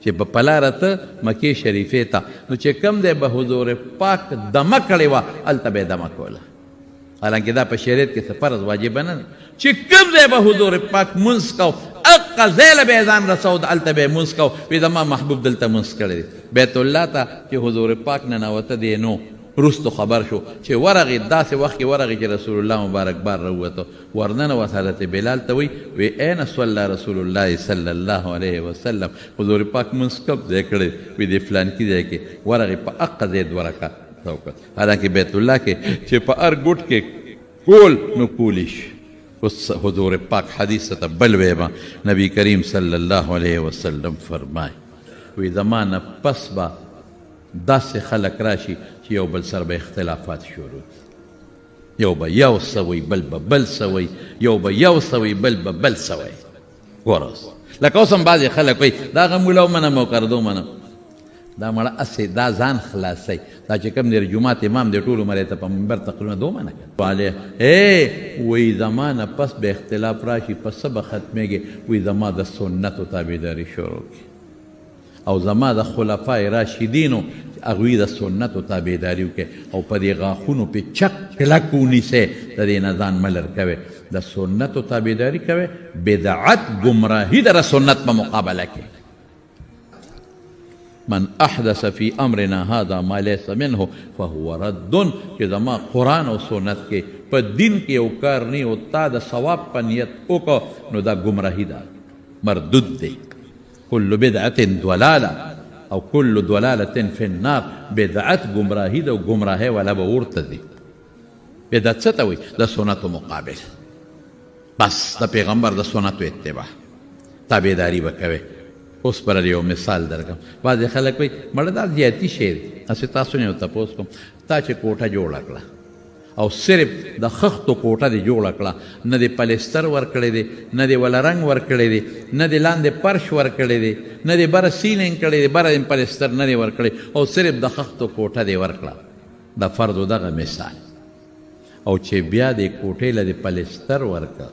چې په پلاره ته مکې شریفې ته نو چې کم دی به حضور پاک دمه کړې وه هلته به یې دمه کوله حالانکې دا په شریعت کې څه فرض واجبه نه ده چې کم ځای به حضور پاک منځ کو هغه ځای له به یې ځان رسو هلته به یې منځ کو وي زما محبوب دلته منځ کړی دی بیت الله ته چې حضور پاک ننوته دی نو رستو خبر شو چې ورغې داسې وخت کې ورغې چې رسول الله مبارک بار راووته ورننوت حضرت بلال ته وی این صلی رسول الله صلی الله علیه وسلم حضور پاک منځ کب ځای کړی وی د فلانکي ځای کې ورغې په هغه ځای دوه رکعت وکړه حالانکې بیت الله کې چې په هر ګوټ کې کول نو کولی شي اوس حضور پاک حدیث ته بل ویما نبی کریم صلی الله علیه وسلم فرمای وی زما نه پس به داسې خلک راشي چې یو بل سره به اختلافات شروع یو به یو سوی بل به بل سوی یو به یو سوی بل به بل سوی ګوره لکه اوس هم بعضې خلک وایي دا هغه مولا ومنم او کردو منم دا مړه اسې دا ځان خلاصوي دا چې کوم دی جومات امام دی ټول عمر یې ته په منبر تقریرونه دو منه کړه وایي زما نه پس به اختلاف راشي په څه به ختمېږي وایي زما د سنتو تابعداري شروع کړي او زما د خلفای راشدینو هغوی د سنتو تابعداري وکړي او په دې غاښونو پې چک کلک ونیسئ د دې نه ځان مه لر کوئ د سنتو تابعداري کوئ بدعت ګمراهي د سنت په مقابله کې من احدث فی امرنا هذا ما لیس منه فهو رد چې زما قرآن او سنت کې په دین کې یو کار نه او تا د ثواب په نیت وکړه نو دا ګمراهي ده مردود دی کل بدعة ضلاله او کل ضلالة فی النار بدعت ګمراهي ده او ګمراهۍ والا به ورته دی بدعت څه ته وایي د سنتو مقابل بس د پیغمبر د سنتو اتباع تابعداري به کوې اوس پر یو مثال درکړم بعضې خلک وایي مړه دا زیاتي شی دی هسې تاسو نه یو تپوس کوم تا چې کوټه جوړه کړه او صرف د خښتو کوټه دې جوړه کړه نه دې پلستر ورکړی دی نه دې وله رنګ ورکړی دی نه دې لاندې پرش ورکړی دی نه دې بره سیلینګ کړی دی بره پلستر نه دې ورکړی او صرف د خښتو کوټه دې ورکړه د فردو دغه مثال او چې بیا دې کوټې له دې پلستر ورکړه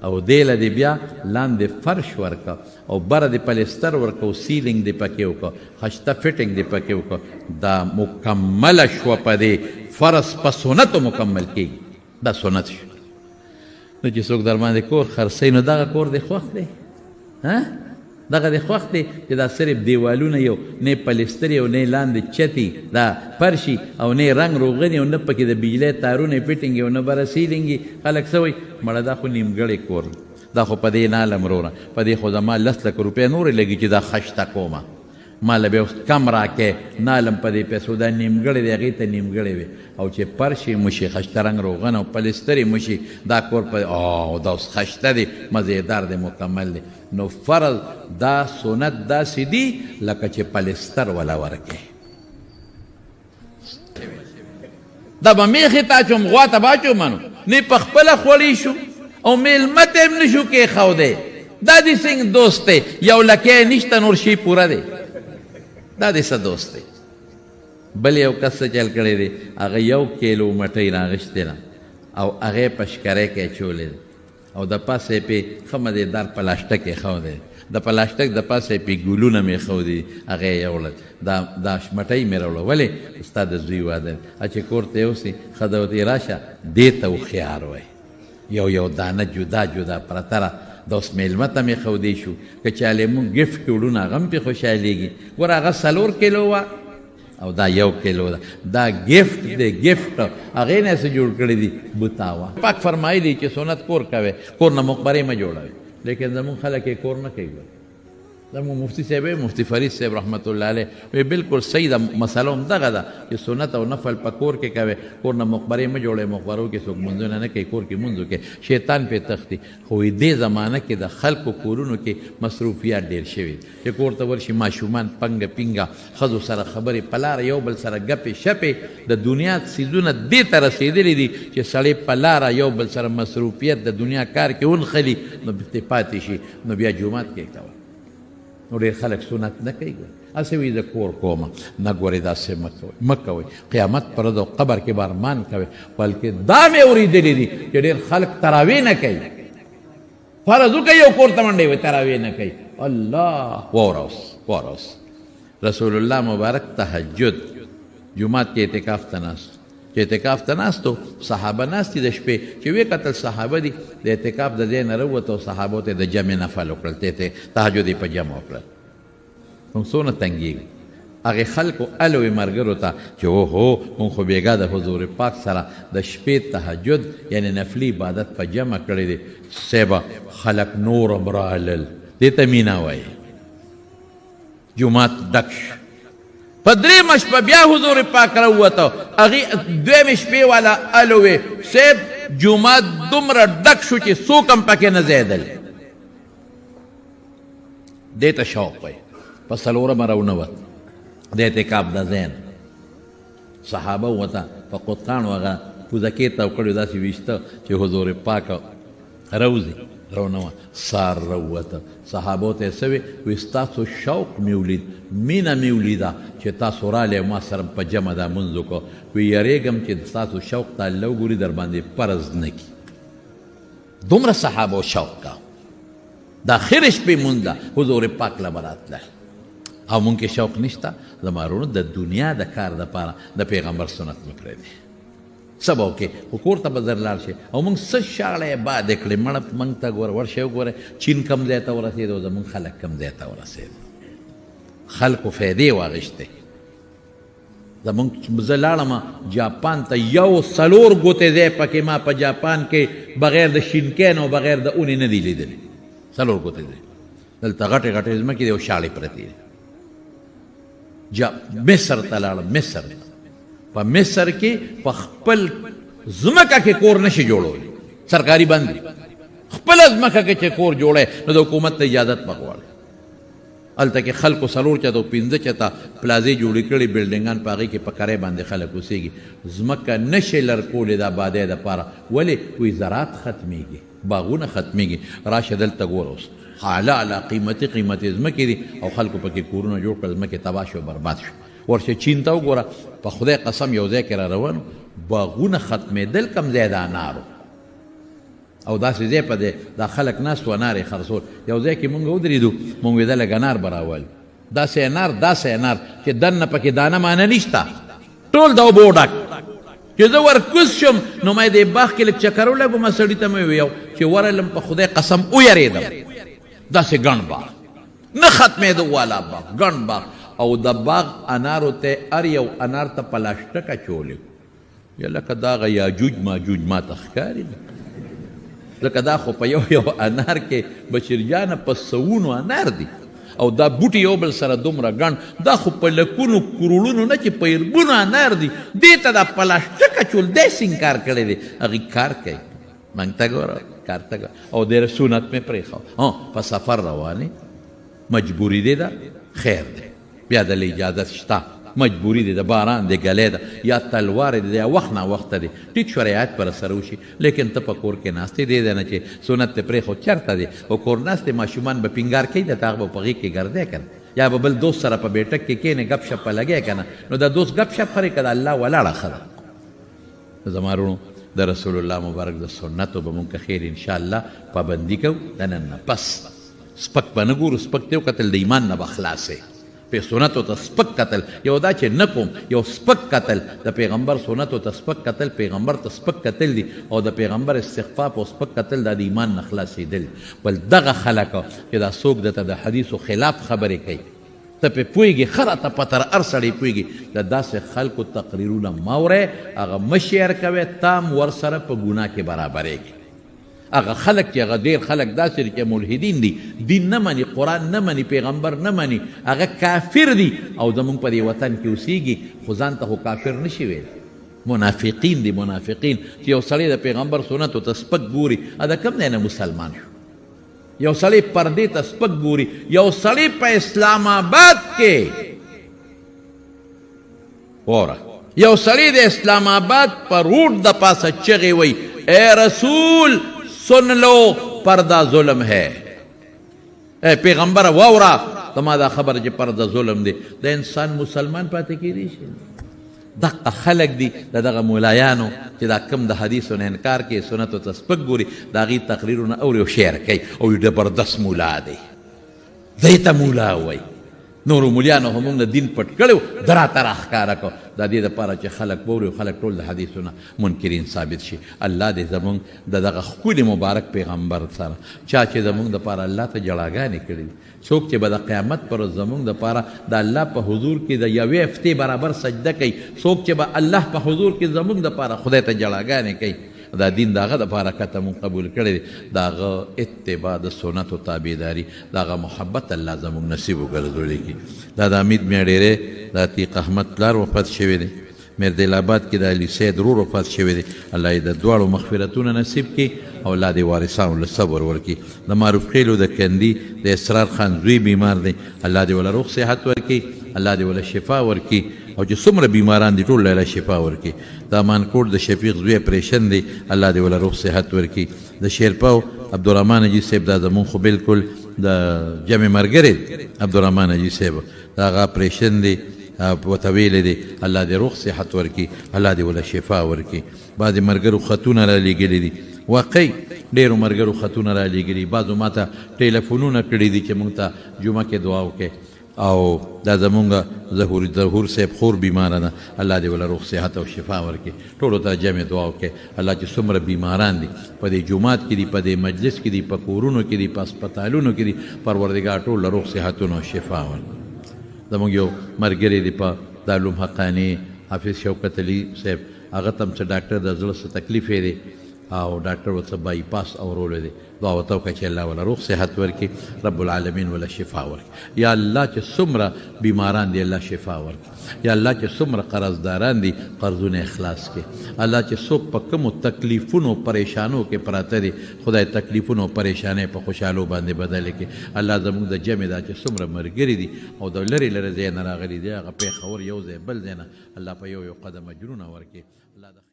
او دې له دې بیا لاندې فرش ورکړه او بره دې پلستر ورکړه او سیلینګ دې پکې وکړه خشته فټینګ دې پکې وکړه دا مکمله شوه په دې فرض په سنتو مکمل کېږي دا سنت شو نو چې څوک در باندې کور خرڅوي نو دغه کور دې خوښ دی دغه دې خوښ دی چې دا صرف دیوالونه یو نه پلستري او نه لاندې چتي دا فرشي او نه رنګ روغني او نه پکې د بجلۍ تارونه فټینګ او نه بره سیلینګي خلک څه وایي مړه دا خو نیمګړی کور دا خو په دې نه عالم وروره په دې خو زما 10 لک روپۍ نورې لګي چې دا خشته کومه ما له به اوس کم راکې نالم په دې پیسو دا نیمګړی دی هغې ته نیمګړی وي او چې پرشي مشي خشته رنګ روغن او پلستري مشي دا کور په دا اوس خشته دی مزېدار دی مکمل دی نو فرض دا سنت داسې دي لکه چې پلستر ولا ورکې دا به میخې ته اچوم غوا ته به اچومنو نه په خپله خوړی شو او میلمه ته هم نشو کېښودی دا دې څنګه دوست دی یو لکۍ نشته نور شي پوره دی دا دې څه دوست دی بل یو کس څه چل کړی دی هغه 1 کیلو مټۍ راغښتې ده او هغې په شکرۍ کې اچولی دی او د پاسه یې پې ښه مزېدار پلاسټک یې ښودی د پلاسټک د پاسه یې پې ګلونه مې ښودي هغه یې یوړل دا مټۍ مې راوړه ولې ستا د زوی واده چې کور ته یوسي ښځه ورته راشه دې ته هوښیار وایي یو دانه جدا جدا پرته ده د اوس میلمه ته مې ښودی شو که چاله مونږ ګفټ وړو نو هغه هم پې خوشحالېږي ګوره هغه 4 کیلو وه او دا 1 کیلو ده دا ګفټ دی ګفټ هغې نه څه جوړ کړي دي بوتا وه پاک فرمایلي چې سنت کور کوئ کور نه مقبرې مه جوړوئ لیکن زمونږ خلک یې کور نه کوي زمونږ مفتی صاحب مفتی فرید صاحب رحمت الله علیه وی بالکل صحیح ده مسله هم دغه ده چې سنت او نفل په کور کې کوئ کور نه مقبرې مه جوړوئ مقبرو کې څوک منځونه نه کوي کور کې منځ وکړي شیطان پې تښتي خو دې زمانه کې د خلکو کورونو کې مصروفیات ډېر شوي چې کور ته ورشي ماشومان پنګه پینګه ښځو سره خبرې په لاره یو بل سره ګپې شپې د دنیا څیزونه دې ته رسېدلي دي چې سړی په لاره یو بل سره مصروفیت د دنیا کار کې ونښلي نو پاتې شي نو بیا جومات کې کوه نو ډېر خلک سنت نه کوي هسې وي د کور کومه نه ګورې داسې مه کوئ قیامت پر ورځ او قبر کې به ارمان کوئ بلکې دا مې اورېدلي دي چې ډېر خلک تراویح نه کوي فرض وکړئ یو کور ته منډې وي تراویح نه کوي الله واوره رسول الله مبارک تهجد جومات کې اعتکاف ته ناست چې اعتکاف ته ناستو صحابه ناست دي د شپې چې ویې کتل صحابه دي د اعتکاف د ځای نه راووته او صحابو ته د جمع نفل وکړل تهجد یې په جمع وکړل موږ څونه تنګېږو هغې خلکو الوې ملګرو ته چې اوهو موږ خو بېګا د حضور پاک سره د شپې تهجد یعنې نفلي عبادت په جمع کړی دی صیبه خلک نور هم رالل دې ته مینا وایي جومات ډک شو په درېیمه شپه بیا حضور پاک راووته هغې دویمې شپې والا الوې صیب جومات دومره ډک شو چې څوک هم پکې نه ځایېدل دې ته شوق وایي په 4مه راونوت د اعتکاف د ځای نه صحابه وته په قطقاڼو هغه پوزکې تاو کړي داسې ویشته چې حضور پاک روزي رونوه سار راووته صحابو ته یې څه وی ستاسو شوق مې ولید مینه مې ولیده چې تاسو رالی ما سره په جمع دا منځ وکړو وی یریږم چې ستاسو شوق ته الله وګوري در باندې فرض نه کړي دومره صحابو شوق کا دا خیر شپې مونځ ده حضور پاک له به راتلل او مونږ کې شوق نشته زما وروڼو د دنیا د کار دپاره د پیغمبر سنت مې پرېږدي څه به وکړې خو کور ته به زر لاړ شي او مونږ څه شاړی بادې کړې مړه مونږ ته ګوره ورشئ وګورئ چین کم ځای ته ورسېدو زمونږ خلک کم ځای ته ورسېدو خلکو فایدې واغېستې. زمونږ زه لاړم جاپان ته، یو 4 ګوتې ځای پکې ما په جاپان کې بغیر د شینکین او بغیر د اونې نه دی لیدلی. 4 ګوتې ځای دلته غټې غټې ځمکې دي او شاړې پرتې دي. مصر ته لاړم. مصر په مصر کې په خپل ځمکه کې کور نشي جوړولی، سرکاري بند دي. خپله ځمکه کې چې کور جوړی نو د حکومت ته اجازت به غواړي. هلته کې خلکو 4 چته او 5 چته پلازې جوړې کړي، بلډنګان په هغې کې په کرۍ باندې خلک اوسېږي. ځمکه نشي لرکولی د آبادۍ دپاره. ولې؟ وایي زراعت ختمیږي، باغونه ختمیږي. راشه دلته ګوره اوس اعلی قیمتي ځمکې دي او خلکو پکې کورونه جوړ کړل، ځمکې تباه شو، برباد شو. ورشه چین ته وګوره، په خدای قسم یو ځای کې را روان باغونه ختمېدل، کم ځای د انارو او داسې ځای په دی دا خلک ناست و انار یې خرڅول. یو ځای کې مونږ ودرېدو، مونږ وې دا لږ انار به راولو. داسې انار چې دننه پکې دانه مانه نشته، ټول د اوبو ډک. چې زه ورکوز شم نو ما دې باغ کې لږ چکر ولګوم، سړي ته مې ویل چې ورلم په خدای قسم ویرېدم. داسې ګڼ باغ، نه ختمېدو والا باغ، ګڼ باغ. او د باغ انارو ته هر یو انار ته پلاسټک اچولی. یا لکه دا هغه یاجوج ماجوج ما ته ښکاري، لکه دا خو په یو انار کې بشیرجانه په 100 انار دي او دا بوټي یو بل سره دومره ګڼ. دا خو په لکونو کروړونو نه چې په اربونو انار دي. دې ته دا پلاسټک اچول دی سینګار کړی دی. هغې کار کوي. منګ ته ګوره کار ته ګوره. او ډېره سنت مې پرېښو. په سفر روانې مجبوري دی، دا خیر دی، بیا دله اجازت شته. مجبوري دی، د باران دی، ګلی ده، یا تلوار دی، یا وخت نه وخته دی. ټیک شو رعایت پر سره وشي. لیکن ته په کور کې ناستې دی نه چې سنت ته پرېښو چېرته دی. او کور ناستې ماشومان به پینګار کوي، د هغه به په غېږ کې ګرځی که نه، یا به بل دوست سره په بیټک کې کښېنې ګپ شپ به لګی که نه. نو دا دوست ګپ شپ خرې که د الله ولاړه ښه ده. زما وروڼو د رسول الله مبارک د سنتو به مونږ که خیر انشاءالله پابندي کوو. د نن نه پس سپک به نه ګورو. سپک ته وکتل د ایمان نه به خلاصې. په سنتو ته سپک کتل یو دا چې نه کوم، یو سپک کتل د پیغمبر سنتو ته سپک کتل، پیغمبر ته سپک کتل دي. او د پیغمبر استخفاف او سپک کتل دا د ایمان نه خلاصېدل. بل دغه خلک چې دا څوک درته د حدیثو خلاف خبرې کوي، ته پې پوهېږي، ښه راته پته هر سړی پوهېږي. د داسې خلکو تقریرونه مه اورئ، هغه مه شیر کوئ، تام ورسره په ګناه کې برابرېږي. هغه خلک چې هغه ډېر خلک داسې دي چې ملحدین دي، دین نه مني، قرآن نه مني، پیغمبر نه مني، هغه کافر دي. او زمونږ په دې وطن کې اوسېږي، خو ځان ته خو کافر نشي ویل. منافقین دي، منافقین چې یو سړی د پیغمبر سنتو ته سپک ګوري، دا کوم دی نه مسلمان شو. یو سړی پردې ته سپک ګوري. یو سړی په اسلام آباد کې وره، یو سړی د اسلام آباد په روډ د پاسه چغې وی، اے رسول سن لو پردہ ظلم ہے. اے پیغمبر واورا تما دا خبر چې پردہ ظلم دی. د انسان مسلمان پاتې کېدی شي. دغه خلک دي دغه مولایانو چې دا کم د حدیثو نه انکار کوي، سنتو ته سپک ګوري، د هغې تقریرونه اوري او شعر کوي او زبردست مولا دی. دی ته مولا وایي. نورو مولیانو هم موږ د دین پټ کړی و، ده راته راښکاره کړو. د دې دپاره چې خلک واوري او خلک ټول د حدیثونه منکرین ثابت شي. الله دې زموږ د دغه ښکلي مبارک پیغمبر سره چا چې زموږ دپاره الله ته جړاګانې کړي دي، څوک چې به د قیامت پر ورځ زموږ دپاره د الله په حضور کې د یوې هفتې برابر سجده کوي، څوک چې به الله په حضور کې زموږ دپاره خدای ته جړاګانې کوي، دا دین داغه د پاره کته مون قبول کړی دی. داغه اتباع د سنت او تابعداري، داغه محبت الله زموږ نصیب وګرځولی کی. دا د امید میډېره د عتیق احمد پلار وفات شوی دی. مردل آباد کې د علي سید رور وفات شوی دی. الله یې د دواړو مغفرتونه نصیب کړي او الله دې وارثانو له صبر ورکړي. د معروف خیلو د کندي د اسرار خان زوی بیمار دی، الله دې وله روغ صحت ورکړي، الله دې وله شفا ورکړي، او چې څومره بیماران دي ټول له شفا ورکړي. د امانکوټ د شفیق زوی اپریشن دی، الله دې وله روغ صحت ورکړي. د شیرپاو عبدالرحمن حاجي صاحب دا زمونږ خو بالکل د جمع ملګری عبدالرحمن حاجي صاحب دا هغه اپریشن دی ورته ویلی دی، الله دې روغ صحت ورکړي، الله دې وله شفا ورکړي. بعضې ملګرو خطونه را لیږلي دي، واقعي ډېرو ملګرو خطونه را لیږلي، بعضو ما ته ټیلیفونونه کړي دي چې موږ ته جمعه کې دعا وکړي. او دا زمونږ ظهور صاحب خور بیماره ده، الله دې وله روغ صحت او شفا ورکړي. ټولو ته جمع دعا وکړي. الله چې څومره بیماران دي په دې جومات کې دي، په دې مجلس کې دي، په کورونو کې دي، په هسپتالونو کې دي، پروردګار ټول له روغ صحتونو او شفا ورکړي. زموږ یو ملګری دی په دارالعلوم حقاني حافظ شوکت علي صاحب هغه ته هم څه ډاکټر د زړه څه تکلیف یې دی او ډاکټر ورته بائی پاس اورولی دی دعا ورته وکړه چې الله وله روغ صحت ورکړي رب العالمین وله شفا ورکړي یا الله چې څومره بیماران دي الله شفا ورکړي یا الله چې څومره قرضداران دي قرضونه اخلاص کړي الله چې څوک په کومو تکلیفونو پریشانو کې پراته دي خدای تکلیفونو پریشانۍ په خوشحالو باندې بدلې کړي الله زموږ د جمع دا چې څومره ملګري دي او د لرې لرې ځای نه راغلي دي هغه پېښور یو ځای بل ځای نه الله په یو یو قدم اجرونه ورکړي الله